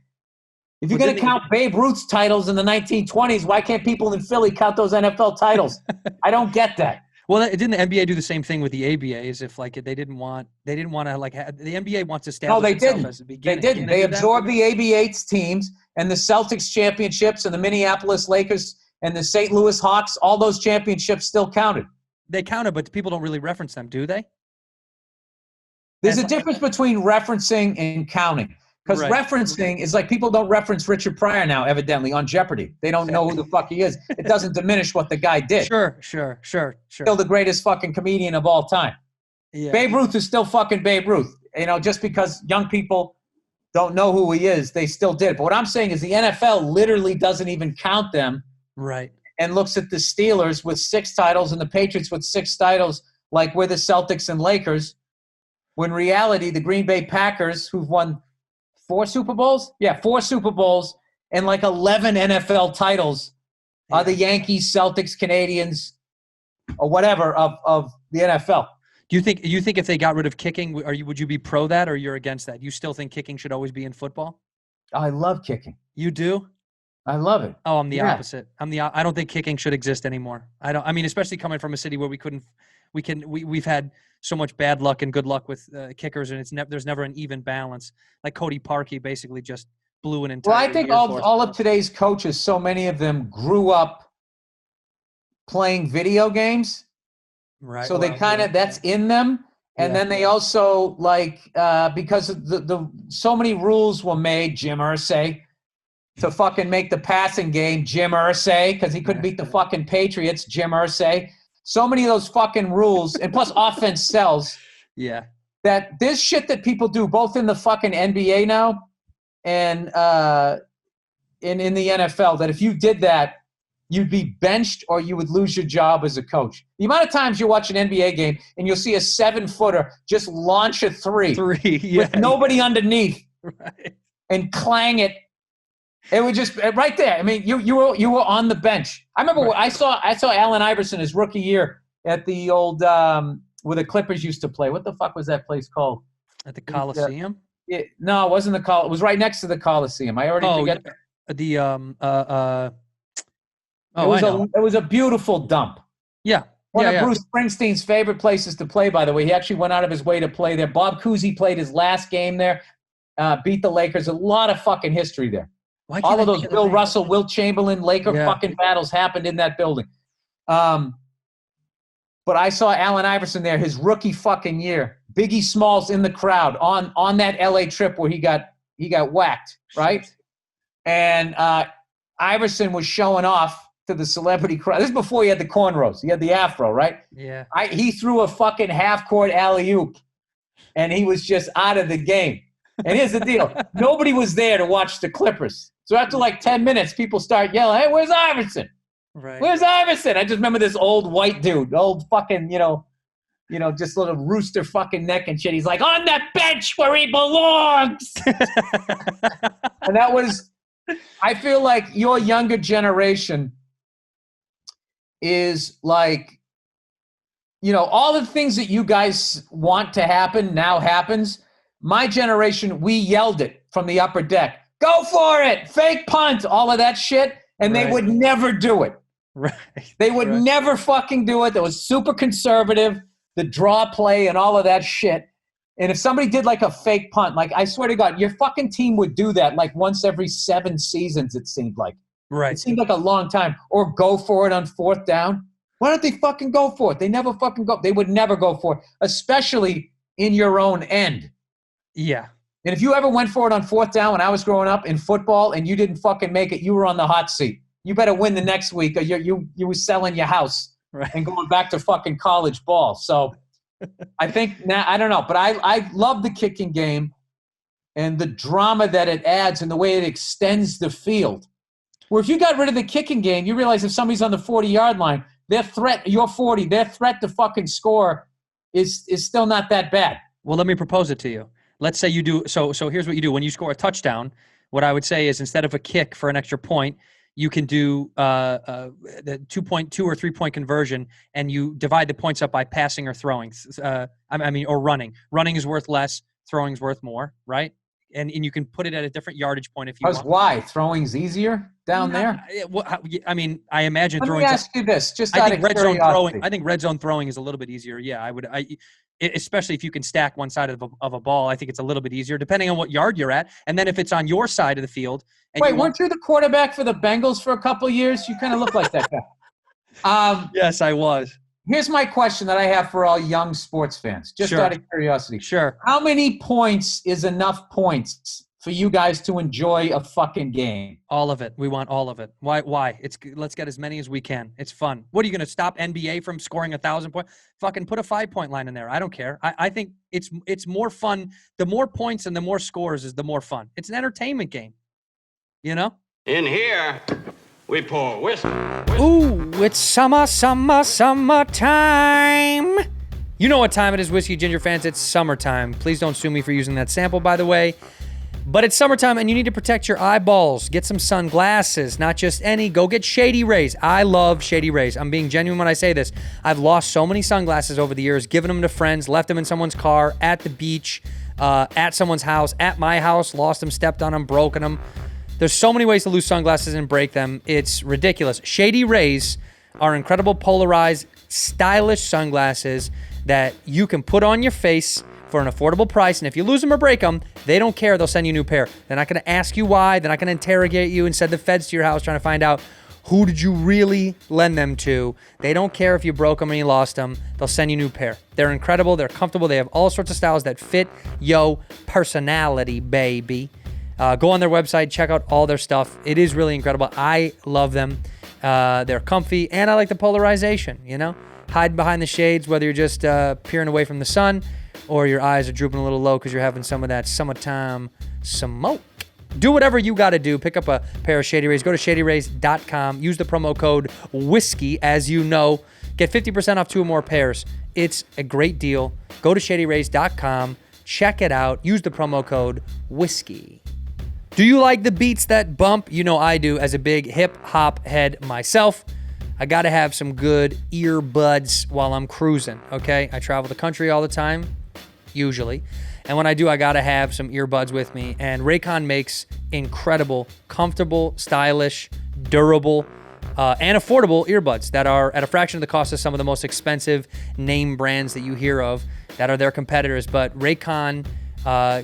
If you're going to count Babe Ruth's titles in the 1920s, why can't people in Philly count those NFL titles? I don't get that. Well, didn't the NBA do the same thing with the ABAs? If like they didn't want to like the NBA wants to establish itself as the beginning. They didn't. They absorbed the ABA teams and the Celtics championships and the Minneapolis Lakers and the St. Louis Hawks. All those championships still counted. They counted, but people don't really reference them, do they? There's a difference between referencing and counting. Because referencing is like people don't reference Richard Pryor now, evidently, on Jeopardy. They don't know who the fuck he is. It doesn't diminish what the guy did. Sure. Still the greatest fucking comedian of all time. Yeah. Babe Ruth is still fucking Babe Ruth. Just because young people don't know who he is, they still did. But what I'm saying is the NFL literally doesn't even count them. Right. And looks at the Steelers with 6 titles and the Patriots with 6 titles, like we're the Celtics and Lakers. When in reality, the Green Bay Packers, who've won 4 Super Bowls? Yeah, 4 Super Bowls and like 11 NFL titles are the Yankees, Celtics, Canadians, or whatever of the NFL. Do you think if they got rid of kicking, would you be pro that or you're against that? You still think kicking should always be in football? I love kicking. You do? I love it. Oh, I'm the opposite. I don't think kicking should exist anymore. I mean, especially coming from a city where we've had so much bad luck and good luck with kickers, and there's never an even balance. Like Cody Parkey basically just blew an entire. Well, I think all of today's coaches, so many of them grew up playing video games, right? So they that's in them, and then they also because the so many rules were made. Jim Irsay to fucking make the passing game. Jim Irsay because he couldn't beat the fucking Patriots. Jim Irsay. So many of those fucking rules, and plus offense sells. Yeah. That this shit that people do, both in the fucking NBA now and in the NFL, that if you did that, you'd be benched or you would lose your job as a coach. The amount of times you watch an NBA game and you'll see a 7-footer just launch a three with nobody underneath and clang it. It was just right there. I mean, you were on the bench. I remember I saw Allen Iverson his rookie year at the old where the Clippers used to play. What the fuck was that place called? At the Coliseum? No, it wasn't the It was right next to the Coliseum. I already forget. It was a beautiful dump. Yeah. One of Bruce Springsteen's favorite places to play, by the way. He actually went out of his way to play there. Bob Cousy played his last game there, beat the Lakers. A lot of fucking history there. All of those Bill Russell, Wilt Chamberlain, Laker fucking battles happened in that building. But I saw Allen Iverson there his rookie fucking year. Biggie Smalls in the crowd on that LA trip where he got whacked, right? And Iverson was showing off to the celebrity crowd. This is before he had the cornrows. He had the afro, right? Yeah. He threw a fucking half-court alley-oop, and he was just out of the game. And here's the deal. Nobody was there to watch the Clippers. So after like 10 minutes, people start yelling, hey, where's Iverson? Right. Where's Iverson? I just remember this old white dude, old fucking, just little rooster fucking neck and shit. He's like, on that bench where he belongs. And that was, I feel like your younger generation is like, all the things that you guys want to happen now happens. My generation, we yelled it from the upper deck. Go for it. Fake punt. All of that shit. And they would never do it. Right. They would never fucking do it. That was super conservative, the draw play and all of that shit. And if somebody did like a fake punt, like I swear to God, your fucking team would do that like once every 7 seasons, it seemed like. Right. It seemed like a long time. Or go for it on 4th down. Why don't they fucking go for it? They never fucking go. They would never go for it, especially in your own end. Yeah. And if you ever went for it on 4th down when I was growing up in football and you didn't fucking make it, you were on the hot seat. You better win the next week or you were selling your house and going back to fucking college ball. So I think now, I don't know, but I love the kicking game and the drama that it adds and the way it extends the field. Where if you got rid of the kicking game, you realize if somebody's on the 40-yard line, you're 40, their threat to fucking score is still not that bad. Well, let me propose it to you. Let's say you do. So here's what you do. When you score a touchdown, what I would say is instead of a kick for an extra point, you can do the 2.2 or 3-point conversion, and you divide the points up by passing or throwing. Or running. Running is worth less. Throwing is worth more, right? And you can put it at a different yardage point if you want. Why? Throwing's easier down there? I imagine Let throwing. me ask you this, just I out think of red zone curiosity. throwing. I think red zone throwing is a little bit easier. Yeah, especially if you can stack one side of a ball. I think it's a little bit easier, depending on what yard you're at. And then if it's on your side of the field. And Wait, weren't you the quarterback for the Bengals for a couple of years? You kind of look like that guy. Yes, I was. Here's my question that I have for all young sports fans, just Sure. out of curiosity. Sure. How many points is enough points for you guys to enjoy a fucking game? All of it. We want all of it. Why? Let's get as many as we can. It's fun. What are you going to stop NBA from scoring 1,000 points? Fucking put a 5-point line in there. I don't care. I think it's more fun. The more points and the more scores is the more fun. It's an entertainment game. You know? In here, we pour whiskey. Ooh, it's summertime. You know what time it is, Whiskey Ginger fans. It's summertime. Please don't sue me for using that sample, by the way. But it's summertime, and you need to protect your eyeballs. Get some sunglasses, not just any. Go get Shady Rays. I love Shady Rays. I'm being genuine when I say this. I've lost so many sunglasses over the years, given them to friends, left them in someone's car, at the beach, at someone's house, at my house, lost them, stepped on them, broken them. There's so many ways to lose sunglasses and break them. It's ridiculous. Shady Rays are incredible polarized, stylish sunglasses that you can put on your face for an affordable price. And if you lose them or break them, they don't care. They'll send you a new pair. They're not going to ask you why. They're not going to interrogate you and send the feds to your house trying to find out who did you really lend them to. They don't care if you broke them and you lost them. They'll send you a new pair. They're incredible. They're comfortable. They have all sorts of styles that fit yo personality, baby. Go on their website, check out all their stuff. It is really incredible. I love them. They're comfy, and I like the polarization, you know? Hide behind the shades, whether you're just peering away from the sun or your eyes are drooping a little low because you're having some of that summertime smoke. Do whatever you got to do. Pick up a pair of Shady Rays. Go to ShadyRays.com. Use the promo code WHISKEY, as you know. Get 50% off 2 or more pairs. It's a great deal. Go to ShadyRays.com. Check it out. Use the promo code WHISKEY. Do you like the beats that bump? You know I do, as a big hip-hop head myself. I got to have some good earbuds while I'm cruising, okay? I travel the country all the time, usually. And when I do, I got to have some earbuds with me. And RAYCON makes incredible, comfortable, stylish, durable, and affordable earbuds that are at a fraction of the cost of some of the most expensive name brands that you hear of that are their competitors. But RAYCON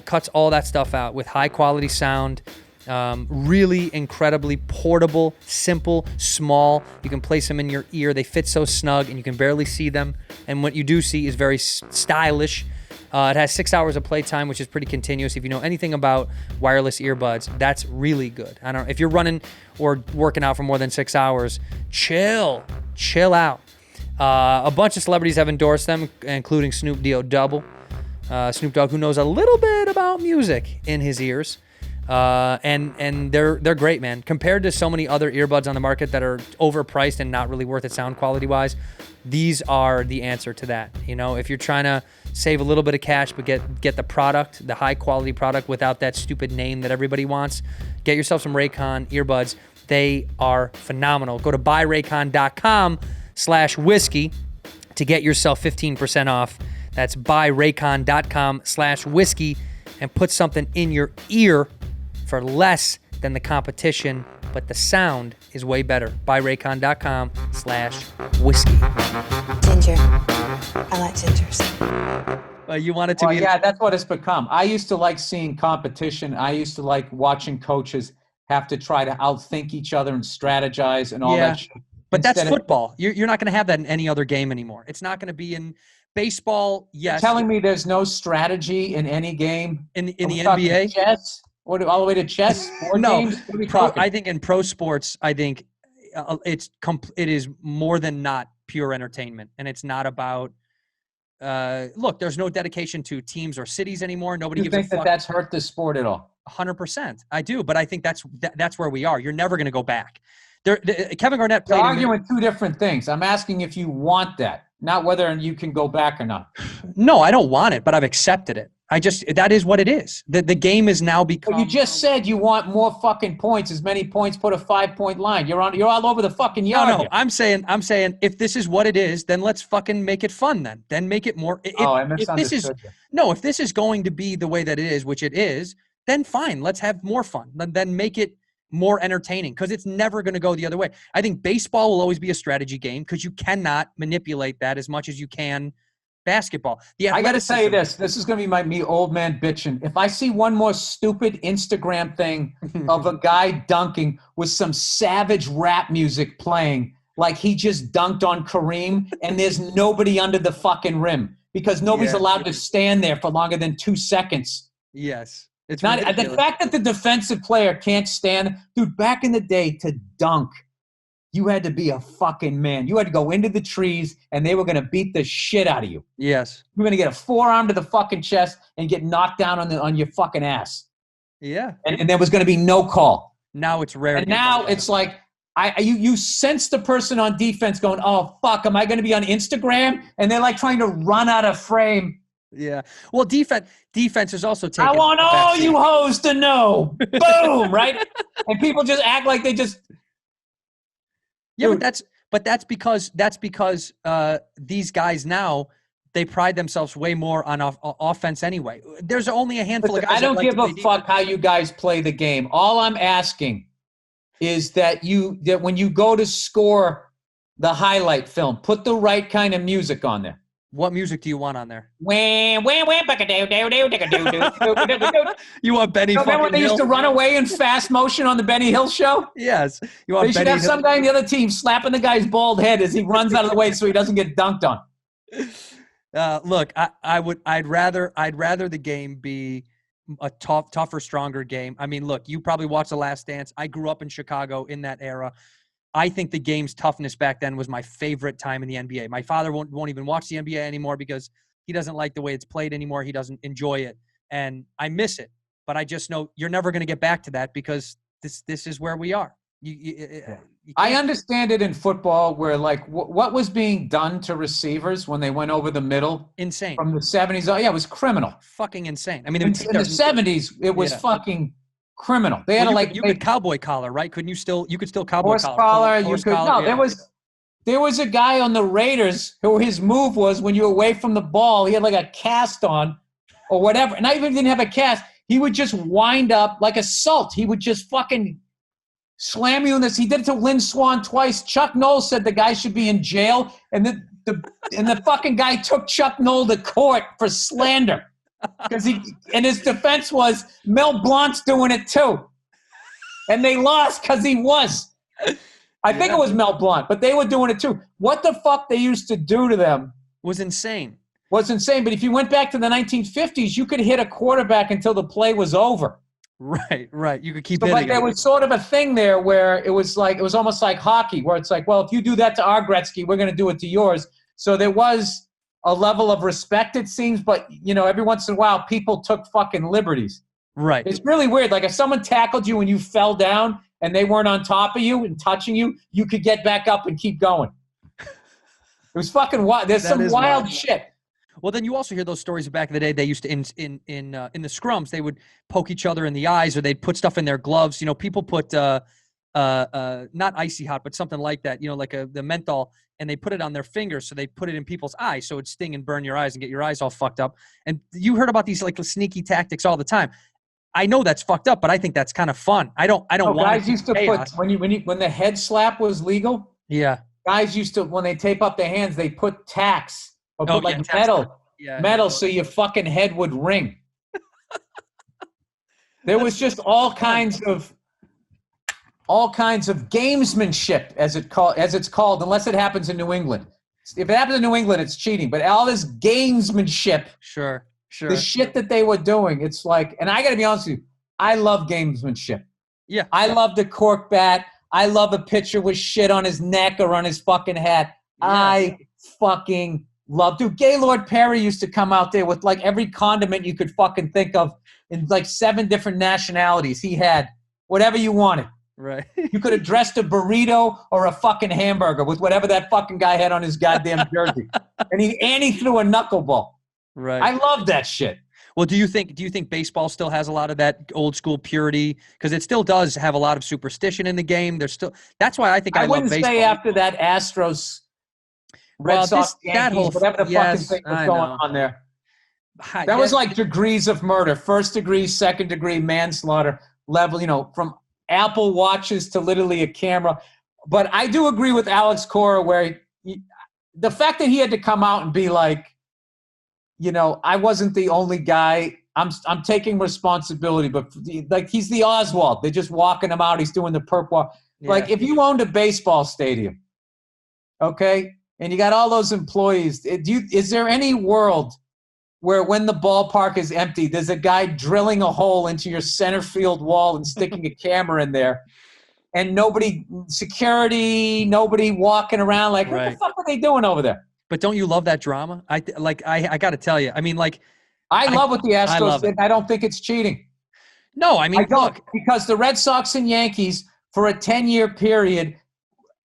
cuts all that stuff out with high quality sound, really incredibly portable, simple, small. You can place them in your ear. They fit so snug and you can barely see them. And what you do see is very stylish. It has 6 hours of playtime, which is pretty continuous. If you know anything about wireless earbuds, that's really good. I don't know if you're running or working out for more than 6 hours, chill out. A bunch of celebrities have endorsed them, including Snoop Dogg, who knows a little bit about music in his ears. And they're great, man. Compared to so many other earbuds on the market that are overpriced and not really worth it sound quality wise, these are the answer to that. You know, if you're trying to save a little bit of cash but get the product, the high quality product without that stupid name that everybody wants, get yourself some RAYCON earbuds. They are phenomenal. Go to buyraycon.com/whiskey to get yourself 15% off. That's buyraycon.com/whiskey and put something in your ear for less than the competition, but the sound is way better. Buyraycon.com/whiskey. whiskey? Ginger. I like gingers. You want it to Well, be? yeah, that's what it's become. I used to like seeing competition. I used to like watching coaches have to try to outthink each other and strategize and all Yeah. that shit. But that's Instead of football. You're not going to have that in any other game anymore. It's not going to be in baseball. Yes. telling me there's no strategy in any game. in Are we the talking NBA. chess, all the way to chess, board No, games. What are we talking? I think in pro sports, I think it is more than not pure entertainment, and it's not about. Look, there's no dedication to teams or cities anymore. Nobody you gives a think that fuck. that's hurt the sport at all? 100%. I do, but I think that's where we are. You're never going to go back. Kevin Garnett You're played. arguing two different things. I'm asking if you want that, not whether you can go back or not. No, I don't want it, but I've accepted it. That is what it is. The game is now become. Well, you just said you want more fucking points. As many points, put a 5-point line. You're all over the fucking yard. No, here. I'm saying if this is what it is, then let's fucking make it fun. Then make it more. I If this is misunderstood if this is going to be the way that it is, which it is, then fine. Let's have more fun. Then make it more entertaining, because it's never going to go the other way. I think baseball will always be a strategy game because you cannot manipulate that as much as you can basketball. I got to tell you this. This is going to be me old man bitching. If I see one more stupid Instagram thing of a guy dunking with some savage rap music playing like he just dunked on Kareem and there's nobody under the fucking rim because nobody's allowed to stand there for longer than 2 seconds. Yes. It's not ridiculous. the fact that the defensive player can't stand. Dude, back in the day to dunk, you had to be a fucking man. You had to go into the trees, and they were going to beat the shit out of you. Yes. You were going to get a forearm to the fucking chest and get knocked down on your fucking ass. Yeah. And there was going to be no call. Now it's rare. And now it's like you sense the person on defense going, oh, fuck, am I going to be on Instagram? And they're like trying to run out of frame. Yeah. Well, defense is also taking. I want all you hoes to know. Boom, right? And people just act like they just. Yeah, but that's because these guys now, they pride themselves way more on offense anyway. There's only a handful of guys. I don't give a fuck how you guys play the game. All I'm asking is that when you go to score the highlight film, put the right kind of music on there. What music do you want on there? You You want Benny fucking remember when they used to run away in fast motion on the Benny Hill show? Yes. You want They should Benny have some guy on the other team slapping the guy's bald head as he runs out of the way so he doesn't get dunked on. Look, I'd rather the game be a tougher, stronger game. I mean, look, you probably watched The Last Dance. I grew up in Chicago in that era. I think the game's toughness back then was my favorite time in the NBA. My father won't even watch the NBA anymore because he doesn't like the way it's played anymore. He doesn't enjoy it, and I miss it. But I just know you're never going to get back to that because this is where we are. I understand it in football where, like, what was being done to receivers when they went over the middle? Insane. From the 70s. Oh, yeah, it was criminal. Fucking insane. I mean, in the 70s, it was fucking criminal. They had you could cowboy collar, right? You could still cowboy horse collar. There was a guy on the Raiders who his move was when you were away from the ball, he had like a cast on or whatever. And I even didn't have a cast. He would just wind up like a salt. He would just fucking slam you in this. He did it to Lynn Swann twice. Chuck Noll said the guy should be in jail. And the fucking guy took Chuck Noll to court for slander. Because his defense was Mel Blanc's doing it too, and they lost because he was. I think it was Mel Blanc, but they were doing it too. What the fuck they used to do to them was insane. But if you went back to the 1950s, you could hit a quarterback until the play was over. Right. You could keep hitting. But there was sort of a thing there where it was almost like hockey, where it's like, well, if you do that to our Gretzky, we're going to do it to yours. So there was a level of respect, it seems, but, every once in a while, people took fucking liberties. Right. It's really weird. Like, if someone tackled you and you fell down and they weren't on top of you and touching you, you could get back up and keep going. It was fucking wild. There's some wild shit. Well, then you also hear those stories back in the day. They used to, in the scrums, they would poke each other in the eyes or they'd put stuff in their gloves. People put, not icy hot, but something like that, like the menthol, and they put it on their fingers, so they put it in people's eyes, so it'd sting and burn your eyes and get your eyes all fucked up. And you heard about these like sneaky tactics all the time. I know that's fucked up, but I think that's kind of fun. I don't want. Guys used to put when the head slap was legal. Yeah. guys used to, when they tape up their hands, they put tacks or Oh, put like yeah, tacks. metal, Yeah, metal, so your fucking head would ring. There was just all kinds of gamesmanship, as it's called, unless it happens in New England. If it happens in New England, it's cheating. But all this gamesmanship, Sure. the shit that they were doing, it's like, and I got to be honest with you, I love gamesmanship. Yeah. I love the cork bat. I love a pitcher with shit on his neck or on his fucking hat. Yeah. I fucking love. Dude, Gaylord Perry used to come out there with like every condiment you could fucking think of in like 7 different nationalities. He had whatever you wanted. Right. You could have dressed a burrito or a fucking hamburger with whatever that fucking guy had on his goddamn jersey. And he threw a knuckleball. Right. I love that shit. Well, do you think baseball still has a lot of that old school purity? Because it still does have a lot of superstition in the game. That's why I think I love wouldn't baseball. say after that Astros, Red Sox, Yankees, whatever the fucking thing was going on there. That was like degrees of murder. 1st degree, 2nd degree manslaughter level, from Apple watches to literally a camera. But I do agree with Alex Cora where the fact that he had to come out and be like, I wasn't the only guy. I'm taking responsibility, but like he's the Oswald. They're just walking him out. He's doing the perp walk. Yeah. Like if you owned a baseball stadium, okay, and you got all those employees, is there any world where when the ballpark is empty, there's a guy drilling a hole into your center field wall and sticking a camera in there, and nobody walking around like, what the fuck are they doing over there? But don't you love that drama? I got to tell you. I mean, like, I love what the Astros did. I don't think it's cheating. No, I mean, look, because the Red Sox and Yankees for a 10-year period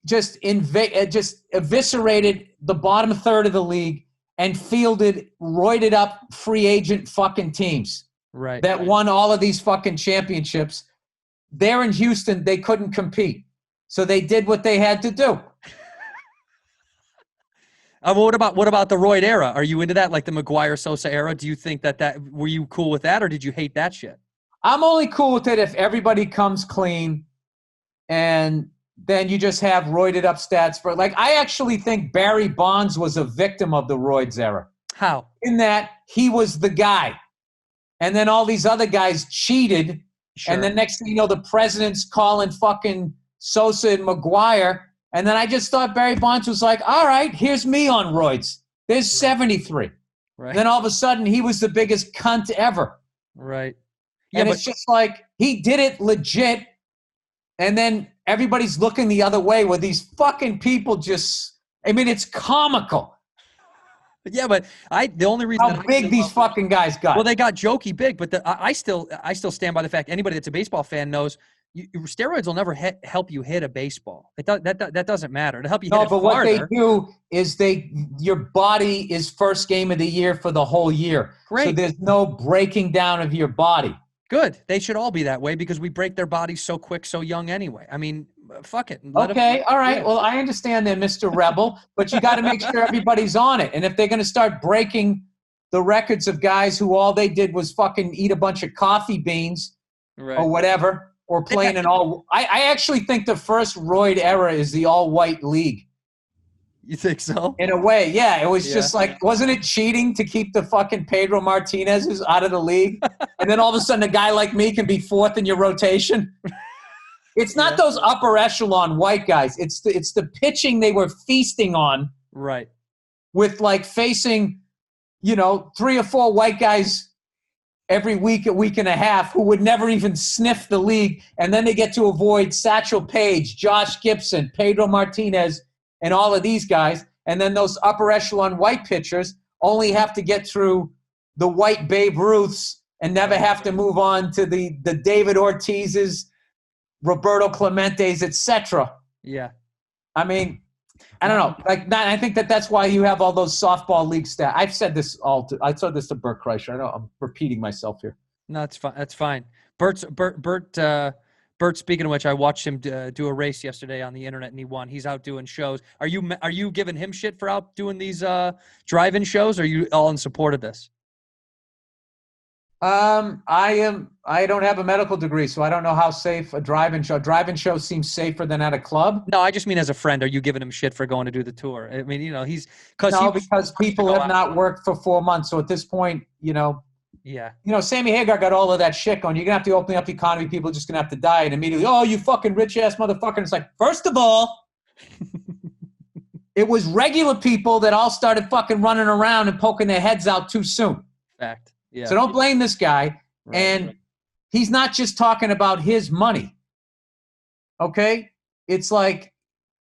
just eviscerated the bottom third of the league and fielded roided up free agent fucking teams that won all of these fucking championships. There in Houston, they couldn't compete. So they did what they had to do. What about the Royd era? Are you into that, like the McGuire Sosa era? Do you think that were you cool with that, or did you hate that shit? I'm only cool with it if everybody comes clean, and then you just have roided up stats for like. I actually think Barry Bonds was a victim of the roids era. How? In that he was the guy, and then all these other guys cheated, and then next thing you know, the president's calling fucking Sosa and McGuire. And then I just thought Barry Bonds was like, all right, here's me on roids. There's 73. Right. Then all of a sudden, he was the biggest cunt ever. Right. Yeah, and it's just like, he did it legit. And then everybody's looking the other way where these fucking people it's comical. Yeah, but the only reason how big these fucking guys got. Well, they got jokey big, but I still stand by the fact anybody that's a baseball fan knows steroids will never help you hit a baseball. That doesn't matter. To help you hit it farther. No, but what they do is your body is first game of the year for the whole year. Great. So there's no breaking down of your body. Good. They should all be that way because we break their bodies so quick, so young anyway. I mean, fuck it. Okay, all right. Well, I understand that, Mr. Rebel, but you got to make sure everybody's on it. And if they're going to start breaking the records of guys who all they did was fucking eat a bunch of coffee beans or whatever, or playing an all – I actually think the first roid era is the all-white league. You think so? In a way, yeah. It was just like – wasn't it cheating to keep the fucking Pedro Martinez's out of the league? And then all of a sudden a guy like me can be fourth in your rotation? It's not those upper echelon white guys. It's the pitching they were feasting on. Right. With like facing, 3 or 4 white guys every week, a week and a half, who would never even sniff the league. And then they get to avoid Satchel Paige, Josh Gibson, Pedro Martinez, and all of these guys. And then those upper echelon white pitchers only have to get through the white Babe Ruths and never have to move on to the David Ortiz's, Roberto Clemente's, etc. Yeah. I mean, I don't know. I think that's why you have all those softball league stats. I've said this I said this to Bert Kreischer. I know I'm repeating myself here. No, that's fine. That's fine. Bert, speaking of which, I watched him do a race yesterday on the internet, and he won. He's out doing shows. Are you giving him shit for out doing these drive-in shows, or are you all in support of this? I don't have a medical degree, so I don't know how safe a drive-in show. Drive-in show seems safer than at a club. No, I just mean as a friend. Are you giving him shit for going to do the tour? I mean, he's No, because people have not worked for 4 months. So at this point, Yeah. Sammy Hagar got all of that shit going. You're gonna have to open up the economy. People are just gonna have to die, and immediately, oh, you fucking rich ass motherfucker. And it's like, first of all, it was regular people that all started fucking running around and poking their heads out too soon. Fact. Yeah. So don't blame this guy. Right, and right. he's not just talking about his money. Okay? It's like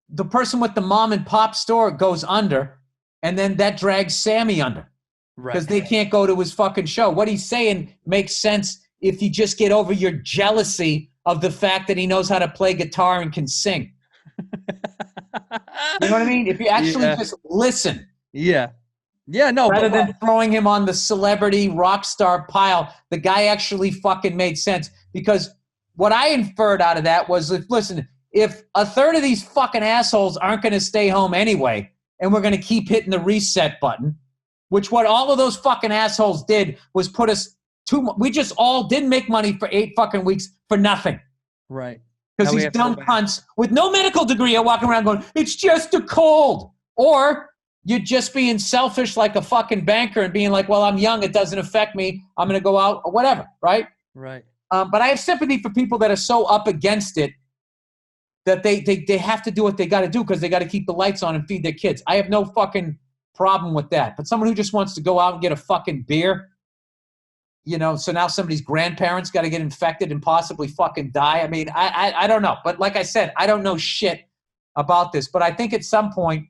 the person with the mom and pop store goes under, and then that drags Sammy under. Because they can't go to his fucking show. What he's saying makes sense if you just get over your jealousy of the fact that he knows how to play guitar and can sing. You know what I mean? If you actually just listen. Yeah. Yeah, no. Rather than throwing him on the celebrity rock star pile, the guy actually fucking made sense. Because what I inferred out of that was, if a third of these fucking assholes aren't going to stay home anyway, and we're going to keep hitting the reset button, which what all of those fucking assholes did was put us we just all didn't make money for 8 fucking weeks for nothing. Right. Because these dumb cunts with no medical degree are walking around going, it's just a cold. Or you're just being selfish like a fucking banker and being like, well, I'm young, it doesn't affect me, I'm going to go out or whatever, right? Right. But I have sympathy for people that are so up against it that they have to do what they got to do because they got to keep the lights on and feed their kids. I have no fucking problem with that. But someone who just wants to go out and get a fucking beer, so now somebody's grandparents got to get infected and possibly fucking die. I mean, I don't know. But like I said, I don't know shit about this. But I think at some point,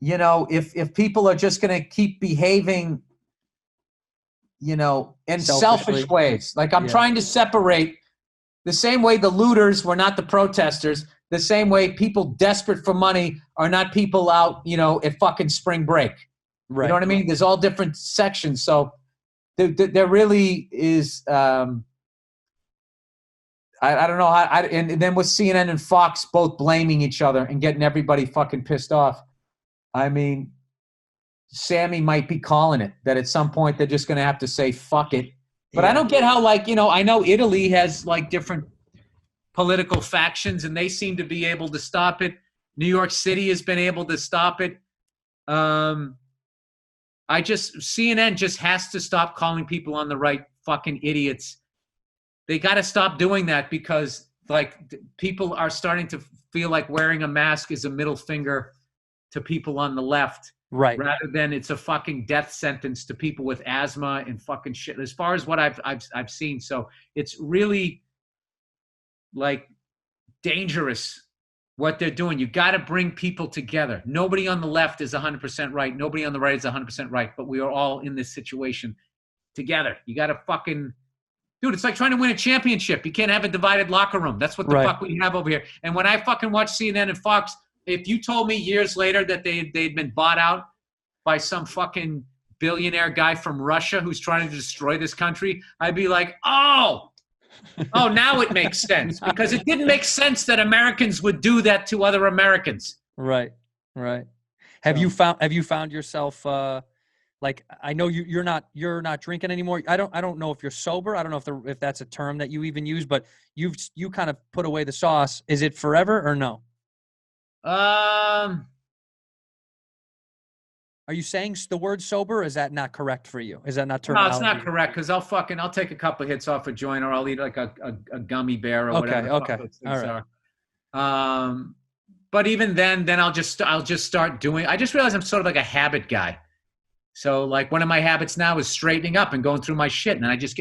if people are just going to keep behaving, in selfish ways, like I'm trying to separate the same way the looters were not the protesters, the same way people desperate for money are not people out, at fucking spring break. Right. You know what I mean? There's all different sections. So there really is, I don't know how, and then with CNN and Fox both blaming each other and getting everybody fucking pissed off. I mean, Sammy might be calling it that at some point they're just going to have to say, fuck it. But I don't get how, I know Italy has different political factions and they seem to be able to stop it. New York City has been able to stop it. CNN just has to stop calling people on the right fucking idiots. They got to stop doing that because people are starting to feel like wearing a mask is a middle finger to people on the left. Right. Rather than it's a fucking death sentence to people with asthma and fucking shit. As far as what I've seen. So it's really dangerous what they're doing. You got to bring people together. Nobody on the left is 100% right. Nobody on the right is 100% right. But we are all in this situation together. You got to fucking, dude, it's like trying to win a championship. You can't have a divided locker room. That's what the fuck we have over here. And when I fucking watch CNN and Fox, if you told me years later that they'd been bought out by some fucking billionaire guy from Russia who's trying to destroy this country, I'd be like, oh, now it makes sense. Because it didn't make sense that Americans would do that to other Americans. Right. Have you found yourself I know you're not drinking anymore. I don't know if you're sober. I don't know if that's a term that you even use, but you kind of put away the sauce. Is it forever or no? Are you saying the word sober? Or is that not correct for you? Is that not terminology? No, it's not correct because I'll take a couple of hits off a joint or I'll eat like a gummy bear or whatever. Okay. All right. But even then I'll just start doing. I just realized I'm sort of like a habit guy. So one of my habits now is straightening up and going through my shit, and I get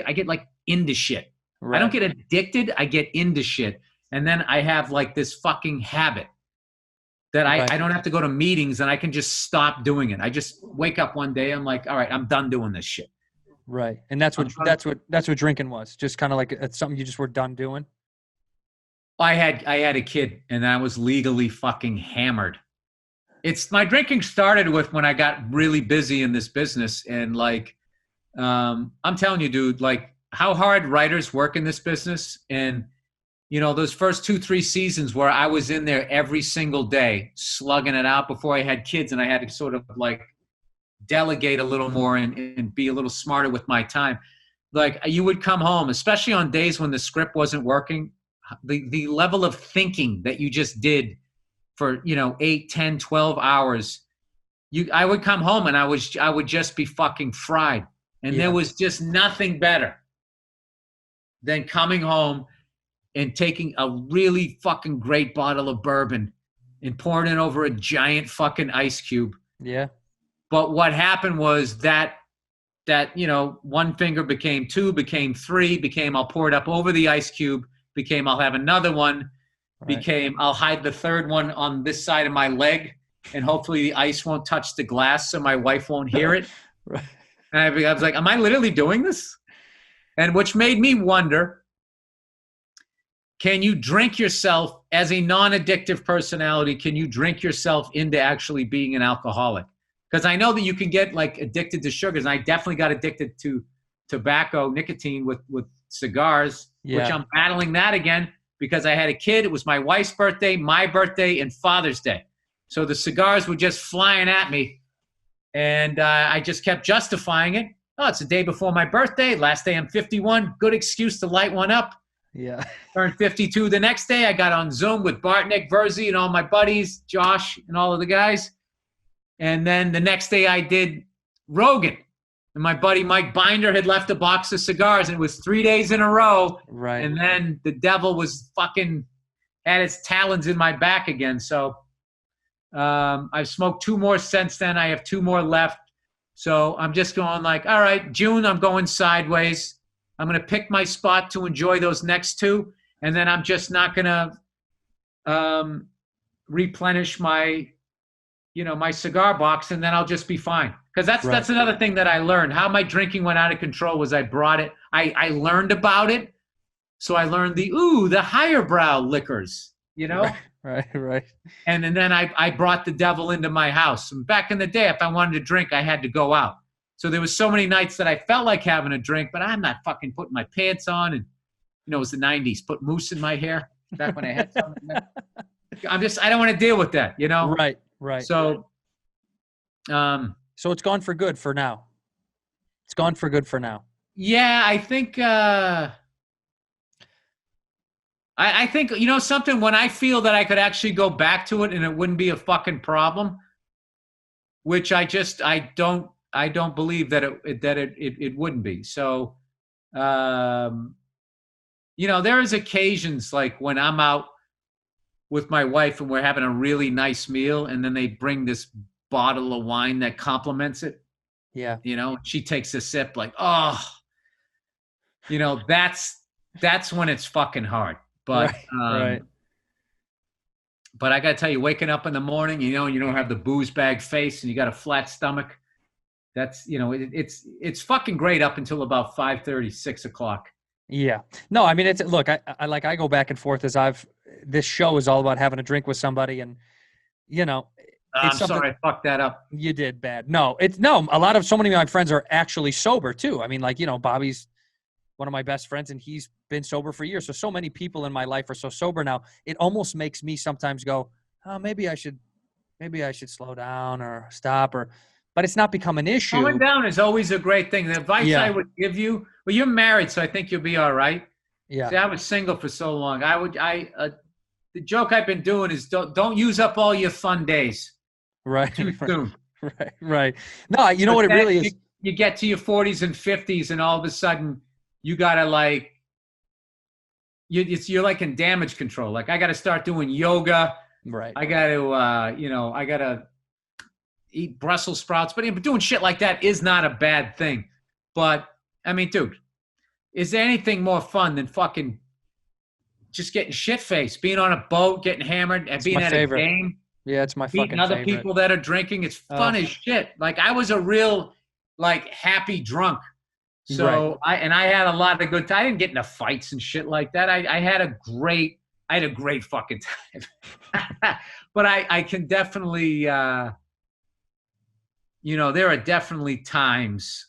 into shit. Right. I don't get addicted. I get into shit, and then I have this fucking habit. That I don't have to go to meetings and I can just stop doing it. I just wake up one day. I'm like, all right, I'm done doing this shit. Right. And that's what drinking was. Just kind of it's something you just were done doing. I had a kid and I was legally fucking hammered. My drinking started with when I got really busy in this business. And I'm telling you, dude, how hard writers work in this business. And those first 2-3 seasons where I was in there every single day, slugging it out before I had kids, and I had to sort of delegate a little more and be a little smarter with my time. Like you would come home, especially on days when the script wasn't working, the level of thinking that you just did for, 8, 10, 12 hours, I would come home and I would just be fucking fried. And there was just nothing better than coming home and taking a really fucking great bottle of bourbon and pouring it over a giant fucking ice cube. Yeah. But what happened was that one finger became 2, became 3, became I'll pour it up over the ice cube, became I'll have another one, became I'll hide the third one on this side of my leg, and hopefully the ice won't touch the glass so my wife won't hear it. Right. And I was like, am I literally doing this? And which made me wonder, can you drink yourself, as a non-addictive personality, can you drink yourself into actually being an alcoholic? Because I know that you can get like addicted to sugars. And I definitely got addicted to tobacco, nicotine with cigars, which I'm battling that again because I had a kid. It was my wife's birthday, my birthday, and Father's Day. So the cigars were just flying at me. And I just kept justifying it. Oh, it's the day before my birthday. Last day I'm 51. Good excuse to light one up. Yeah. Turned 52 the next day. I got on Zoom with Bart, Nick, Verzi, and all my buddies, Josh, and all of the guys. And then the next day I did Rogan. And my buddy Mike Binder had left a box of cigars, and it was 3 days in a row. Right. And then the devil was fucking had its talons in my back again. So I've smoked 2 more since then. I have 2 more left. So I'm just going like, all right, June, I'm going sideways. I'm going to pick my spot to enjoy those next 2. And then I'm just not going to replenish my, my cigar box, and then I'll just be fine. Because that's another thing that I learned. How my drinking went out of control was I brought it. I learned about it. So I learned the higher brow liquors, Right. And then I brought the devil into my house. And back in the day, if I wanted to drink, I had to go out. So there was so many nights that I felt like having a drink, but I'm not fucking putting my pants on. And, it was the 90s. Put mousse in my hair back when I had something. I don't want to deal with that, Right. So, so it's gone for good for now. It's gone for good for now. Yeah, I think, I think, something, when I feel that I could actually go back to it and it wouldn't be a fucking problem, which I don't believe that it wouldn't be. So, there is occasions like when I'm out with my wife and we're having a really nice meal, and then they bring this bottle of wine that complements it. Yeah. She takes a sip like, oh, that's when it's fucking hard. But, right. But I got to tell you, waking up in the morning, you don't have the booze bag face and you got a flat stomach. That's, it's fucking great up until about 5:30, 6 o'clock. Yeah. No, I mean, look, I go back and forth this show is all about having a drink with somebody, and, I'm sorry, I fucked that up. You did bad. No, so many of my friends are actually sober too. I mean, like, Bobby's one of my best friends, and he's been sober for years. So many people in my life are so sober now. It almost makes me sometimes go, oh, maybe I should slow down or stop, but it's not become an issue. Slowing down is always a great thing. The advice I would give you, well, you're married, so I think you'll be all right. Yeah. See, I was single for so long. The joke I've been doing is don't use up all your fun days. Right. Too soon. Right. No, you know what it really is. You get to your 40s and 50s, and all of a sudden you gotta you're like in damage control. Like, I gotta start doing yoga. Right. I gotta eat Brussels sprouts. But doing shit like that is not a bad thing. But I mean, dude, is there anything more fun than fucking just getting shit-faced, being on a boat, getting hammered, and being at a game? Yeah, it's my fucking meeting other favorite. people that are drinking. It's fun as shit. Like, I was a real, happy drunk. So I had a lot of good time. I didn't get into fights and shit like that. I had a great fucking time. But I can definitely, there are definitely times,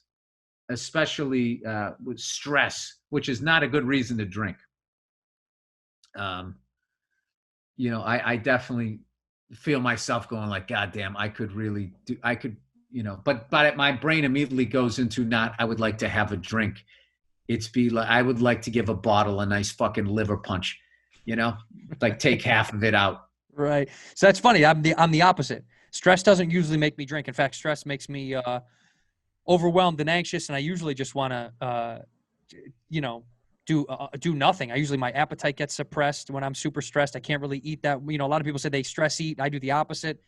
especially with stress, which is not a good reason to drink. I definitely feel myself going like, God damn, I could but my brain immediately goes into not, I would like to have a drink. It's be like, I would like to give a bottle a nice fucking liver punch, like take half of it out. Right. So that's funny. I'm the opposite. Stress doesn't usually make me drink. In fact, stress makes me overwhelmed and anxious, and I usually just want to, do nothing. My appetite gets suppressed when I'm super stressed. I can't really eat that. A lot of people say they stress eat. I do the opposite.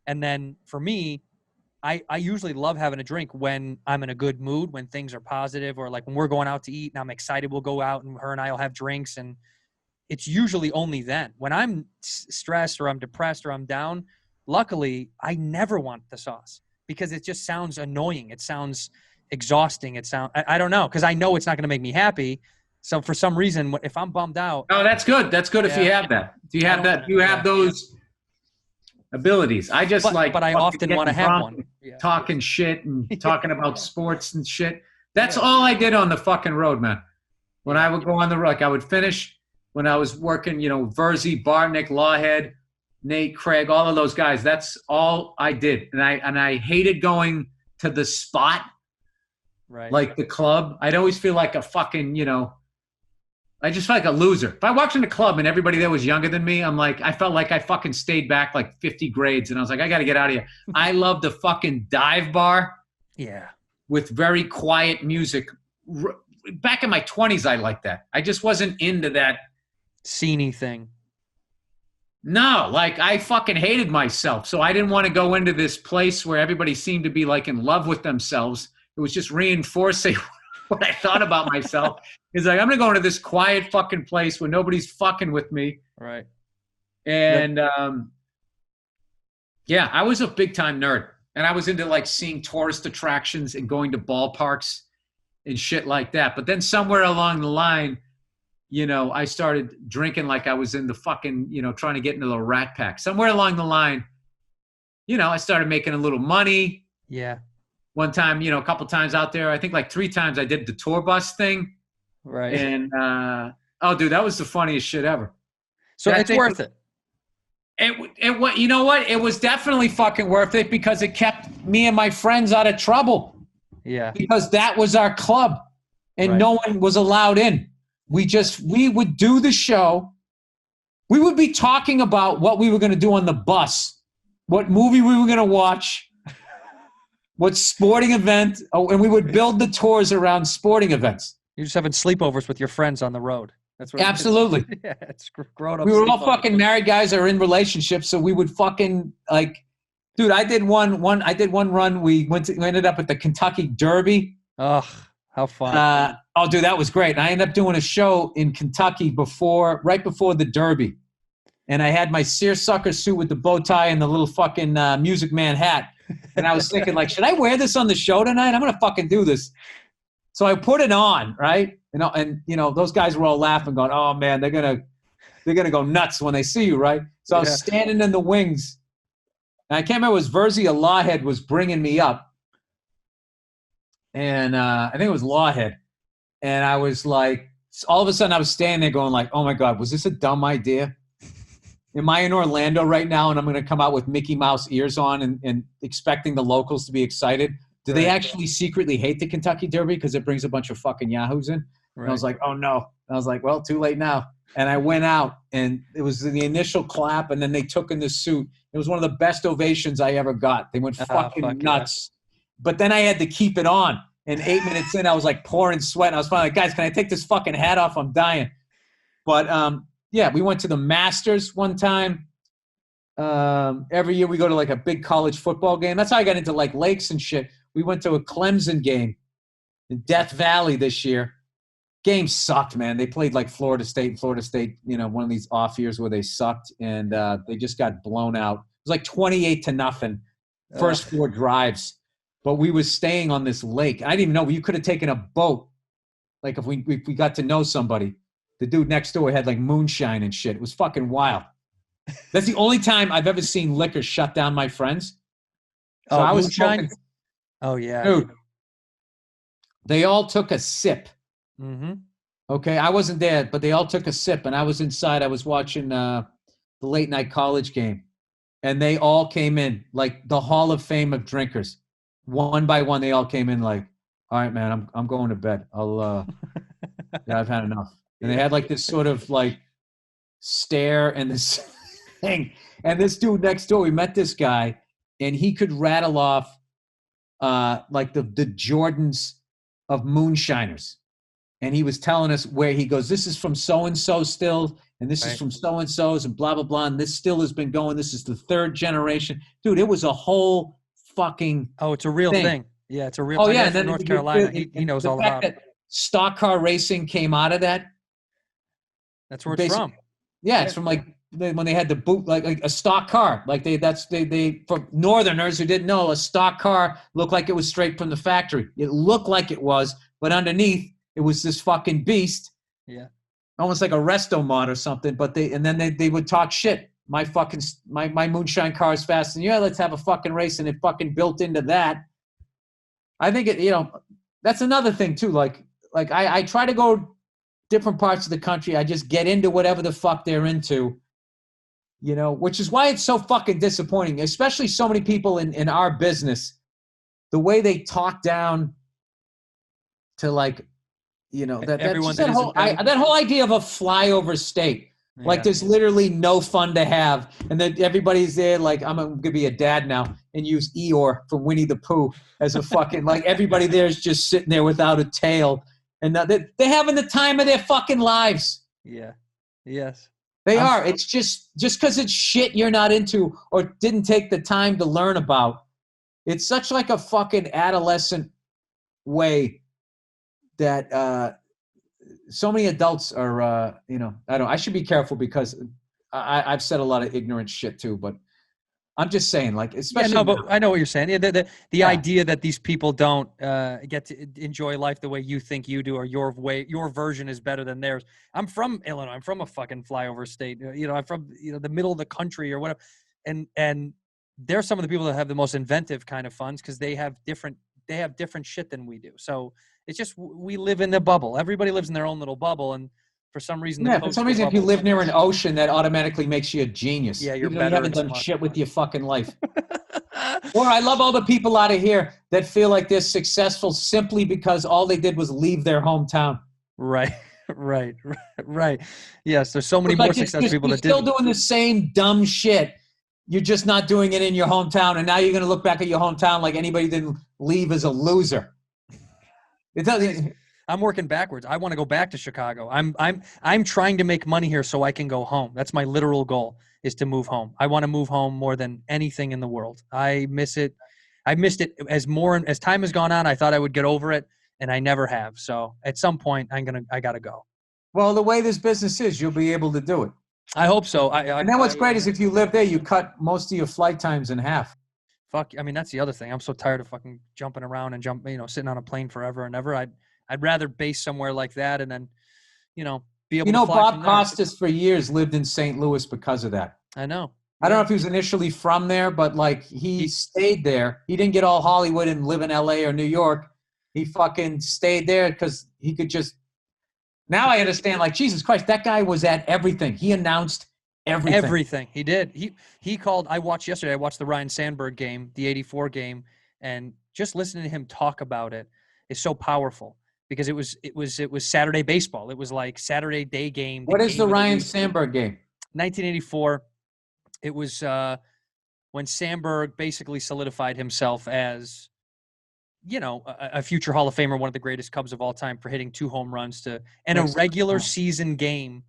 And then for me, I usually love having a drink when I'm in a good mood, when things are positive, or like when we're going out to eat and I'm excited, we'll go out and her and I will have drinks. And it's usually only then. When I'm stressed or I'm depressed or I'm down, luckily, I never want the sauce because it just sounds annoying. It sounds exhausting. I don't know, because I know it's not going to make me happy. So for some reason, if I'm bummed out. Oh, that's good. That's good if you have that. Do you have that? Do you have those abilities? I just but I often want to have one. Talking shit and talking about sports and shit. That's all I did on the fucking road, man. When I would go on the road, like I would finish when I was working, Verzi, Bartnick, Lawhead, Nate, Craig, all of those guys. That's all I did. And I hated going to the spot, right? Like the club. I'd always feel like a fucking, I just felt like a loser. If I walked in the club and everybody there was younger than me, I felt like I fucking stayed back like 50 grades. And I was like, I got to get out of here. I love the fucking dive bar. Yeah. With very quiet music. Back in my 20s, I liked that. I just wasn't into that sceney thing. No, like I fucking hated myself. So I didn't want to go into this place where everybody seemed to be like in love with themselves. It was just reinforcing what I thought about myself. It's like, I'm going to go into this quiet fucking place where nobody's fucking with me. Right. And I was a big time nerd. And I was into like seeing tourist attractions and going to ballparks and shit like that. But then somewhere along the line, I started drinking like I was in the fucking, trying to get into the Rat Pack. Somewhere along the line, I started making a little money. Yeah. One time, a couple times out there, I think like 3 times I did the tour bus thing. Right. And, dude, that was the funniest shit ever. So it's worth it. You know what? It was definitely fucking worth it because it kept me and my friends out of trouble. Yeah. Because that was our club and no one was allowed in. We would do the show. We would be talking about what we were going to do on the bus, what movie we were going to watch, what sporting event, and we would build the tours around sporting events. You're just having sleepovers with your friends on the road. That's what absolutely. Yeah, it's grown up. We were all fucking married guys that are in relationships, so we would fucking like, dude. I did one run. We ended up at the Kentucky Derby. Ugh, how fun! Dude, that was great. I ended up doing a show in Kentucky right before the Derby, and I had my seersucker suit with the bow tie and the little fucking Music Man hat, and I was thinking like, should I wear this on the show tonight? I'm gonna fucking do this. So I put it on, right? And those guys were all laughing, going, "Oh man, they're gonna go nuts when they see you, right?" So I was standing in the wings, and I can't remember, it was Verzi or Lawhead was bringing me up, and I think it was Lawhead, and I was like, all of a sudden I was standing there going like, "Oh my God, was this a dumb idea? Am I in Orlando right now and I'm gonna come out with Mickey Mouse ears on and expecting the locals to be excited? Do they actually secretly hate the Kentucky Derby because it brings a bunch of fucking yahoos in?" Right. And I was like, "Oh no." And I was like, "Well, too late now." And I went out, and it was the initial clap, and then they took in the suit. It was one of the best ovations I ever got. They went fucking nuts. Yeah. But then I had to keep it on. And 8 minutes in, I was like pouring sweat. And I was finally like, "Guys, can I take this fucking hat off? I'm dying." But we went to the Masters one time. Every year we go to like a big college football game. That's how I got into like lakes and shit. We went to a Clemson game in Death Valley this year. Game sucked, man. They played like Florida State, one of these off years where they sucked, and they just got blown out. It was like 28-0, first 4 drives. But we was staying on this lake. I didn't even know. You could have taken a boat. Like if we got to know somebody. The dude next door had like moonshine and shit. It was fucking wild. That's the only time I've ever seen liquor shut down my friends. So I was moonshine? Oh, yeah. Dude, they all took a sip. Mm-hmm. Okay, I wasn't there, but they all took a sip, and I was inside. I was watching the late-night college game, and they all came in, like the Hall of Fame of drinkers. one by one, they all came in like, all right, man, I'm going to bed. Yeah, I've had enough. And they had like this sort of like stare and this thing. And this dude next door, we met this guy, and he could rattle off like the Jordans of moonshiners. And he was telling us where he goes, this is from so-and-so still, and this is from so-and-so's, and blah, blah, blah. And this still has been going. This is the third generation. Dude, it was a whole fucking it's a real thing. Yeah, it's a real Oh, thing. yeah. From And then North Carolina. He knows all about it. Stock car racing came out of that. That's where it's from. Yeah, it's from like when they had the boot, like a stock car. Like they for Northerners who didn't know, a stock car looked like it was straight from the factory. It looked like it was, but underneath it was this fucking beast. Yeah, almost like a resto mod or something. But they would talk shit. My moonshine car is faster than you. Yeah, let's have a fucking race, and it fucking built into that. I think that's another thing too. Like I try to go different parts of the country. I just get into whatever the fuck they're into, which is why it's so fucking disappointing, especially so many people in our business, the way they talk down to like, that whole idea of a flyover state. Like there's literally no fun to have. And then everybody's there like, I'm going to be a dad now and use Eeyore from Winnie the Pooh as a fucking, like everybody there is just sitting there without a tail. And they're having the time of their fucking lives. Yeah. Yes. They are. It's just because it's shit you're not into or didn't take the time to learn about. It's such like a fucking adolescent way that so many adults are, I should be careful because I've said a lot of ignorant shit too, but I'm just saying, like, especially. But I know what you're saying. Yeah, the idea that these people don't get to enjoy life the way you think you do, or your version is better than theirs. I'm from Illinois. I'm from a fucking flyover state. I'm from the middle of the country or whatever, and they're some of the people that have the most inventive kind of funds because they have different shit than we do. So it's just we live in the bubble. Everybody lives in their own little bubble, and for some reason, if you live near an ocean, that automatically makes you a genius. Yeah, you're better. You haven't done shit with your fucking life. Or I love all the people out of here that feel like they're successful simply because all they did was leave their hometown. Right. Yes, there's so many more successful people that still doing the same dumb shit. You're just not doing it in your hometown, and now you're going to look back at your hometown like anybody didn't leave as a loser. It doesn't. I'm working backwards. I want to go back to Chicago. I'm trying to make money here so I can go home. That's my literal goal, is to move home. I want to move home more than anything in the world. I miss it. I missed it as time has gone on. I thought I would get over it, and I never have. So at some point, I gotta go. Well, the way this business is, you'll be able to do it. I hope so. And then what's great is if you live there, you cut most of your flight times in half. Fuck. I mean, that's the other thing. I'm so tired of fucking jumping around and sitting on a plane forever and ever. I'd rather base somewhere like that and then, be able to fly Bob Costas for years lived in St. Louis because of that. I know. I don't know if he was initially from there, but like he stayed there. He didn't get all Hollywood and live in LA or New York. He fucking stayed there because he could just. Now I understand, like, Jesus Christ, that guy was at everything. He announced everything. Everything. He did. He called. I watched the Ryan Sandberg game, the 84 game, and just listening to him talk about it is so powerful. Because it was Saturday baseball. It was like Saturday day game. What is the Ryan Sandberg game? 1984. It was when Sandberg basically solidified himself as, a future Hall of Famer, one of the greatest Cubs of all time for hitting 2 home runs and a regular season game.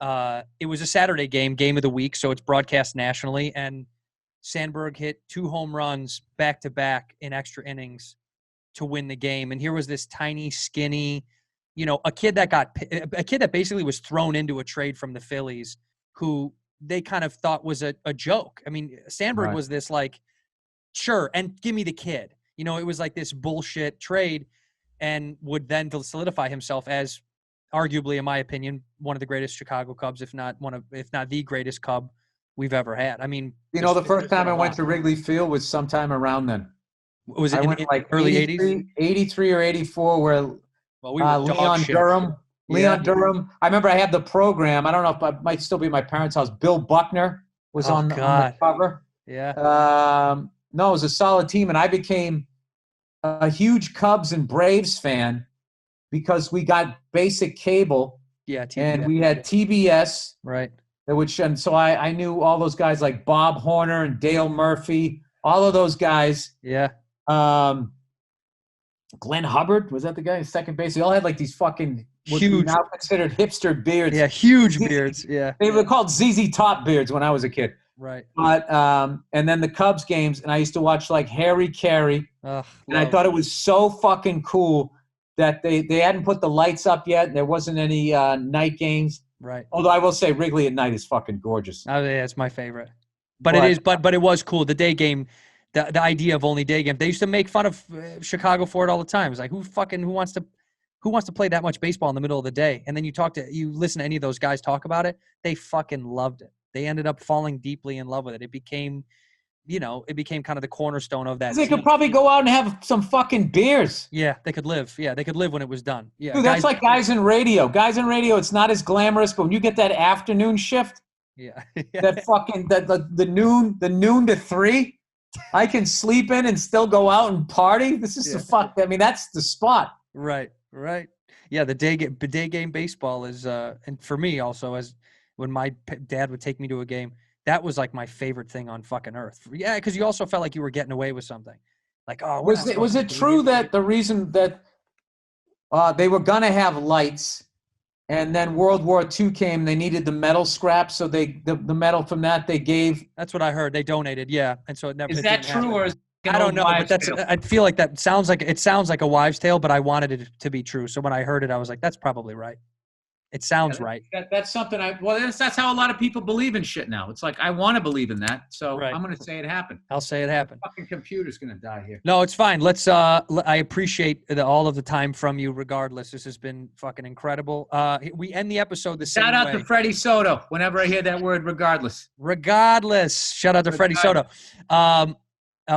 It was a Saturday game of the week, so it's broadcast nationally. And Sandberg hit 2 home runs back to back in extra innings to win the game. And here was this tiny, skinny, a kid that basically was thrown into a trade from the Phillies, who they kind of thought was a joke. I mean, Sandberg was this like, sure, and give me the kid. It was like this bullshit trade, and would then solidify himself as arguably, in my opinion, one of the greatest Chicago Cubs, if not the greatest Cub we've ever had. I mean, the first time I went to Wrigley Field was sometime around then. Was it in like early 80s? 83 or 84, where we were Leon Durham. I remember I had the program. I don't know if it might still be my parents' house. Bill Buckner was on the cover. Yeah. No, it was a solid team, and I became a huge Cubs and Braves fan because we got basic cable Yeah, TBS. and we had TBS, Right. which and so I knew all those guys like Bob Horner and Dale Murphy, all of those guys. Yeah. Glenn Hubbard, was that the guy? Second base. They all had like these fucking what we Huge. now considered hipster beards. Yeah, huge beards. Yeah. They were called ZZ Top beards when I was a kid. Right. But and then the Cubs games, and I used to watch like Harry Carey, Ugh, and I thought it was so fucking cool that they hadn't put the lights up yet. There wasn't any night games. Right. Although I will say Wrigley at night is fucking gorgeous. Oh yeah, it's my favorite. But it is. But it was cool. The day game, the idea of only day game. They used to make fun of Chicago for it all the time. It's like who wants to play that much baseball in the middle of the day? And then you listen to any of those guys talk about it. They fucking loved it. They ended up falling deeply in love with it. It became kind of the cornerstone of that. They could probably go out and have some fucking beers. Yeah, they could live. Yeah, they could live when it was done. Yeah, Dude, that's like guys in radio. Guys in radio, it's not as glamorous, but when you get that afternoon shift, yeah, that fucking the noon to 3, I can sleep in and still go out and party. This is the fuck. I mean, that's the spot. Right. Yeah, the day game baseball is, and for me also, as when my dad would take me to a game, that was like my favorite thing on fucking earth. Yeah, because you also felt like you were getting away with something. Like, oh, was it true that the reason that they were gonna have lights, and then World War II came, they needed the metal scraps, so the metal from that they gave. That's what I heard. They donated, yeah, and so it never. Is that true, or is I don't know, but I feel like that sounds like a wives' tale, but I wanted it to be true. So when I heard it, I was like, that's probably right. It sounds right. That's something that's how a lot of people believe in shit now. It's like, I want to believe in that, so I'm going to say it happened. I'll say it happened. The fucking computer's going to die here. No, it's fine. Let's. I appreciate all of the time from you. Regardless, this has been fucking incredible. We end the episode the same way. Shout out to Freddie Soto. Whenever I hear that word, regardless. Shout out to Freddie Soto.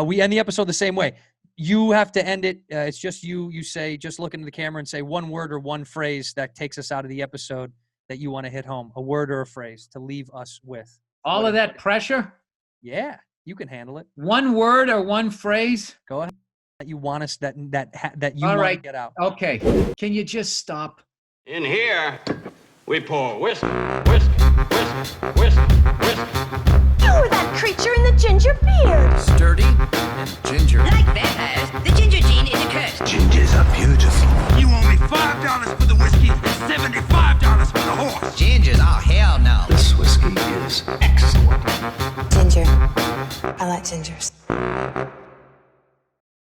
We end the episode the same way. You have to end it. It's just you say, just look into the camera and say one word or one phrase that takes us out of the episode that you want to hit home. A word or a phrase to leave us with. All of that pressure? Yeah, you can handle it. One word or one phrase? Go ahead. That you want us that you All want right. to get out. Okay. Can you just stop? In here, we pour whisk, whisk, whisk, whisk, whisk. You were that creature in the ginger beard. Sturdy and ginger. Like vampires, the ginger gene is a curse. Gingers are beautiful. You owe me $5 for the whiskey and $75 for the horse. Gingers? Oh, hell no. This whiskey is excellent. Ginger. I like gingers.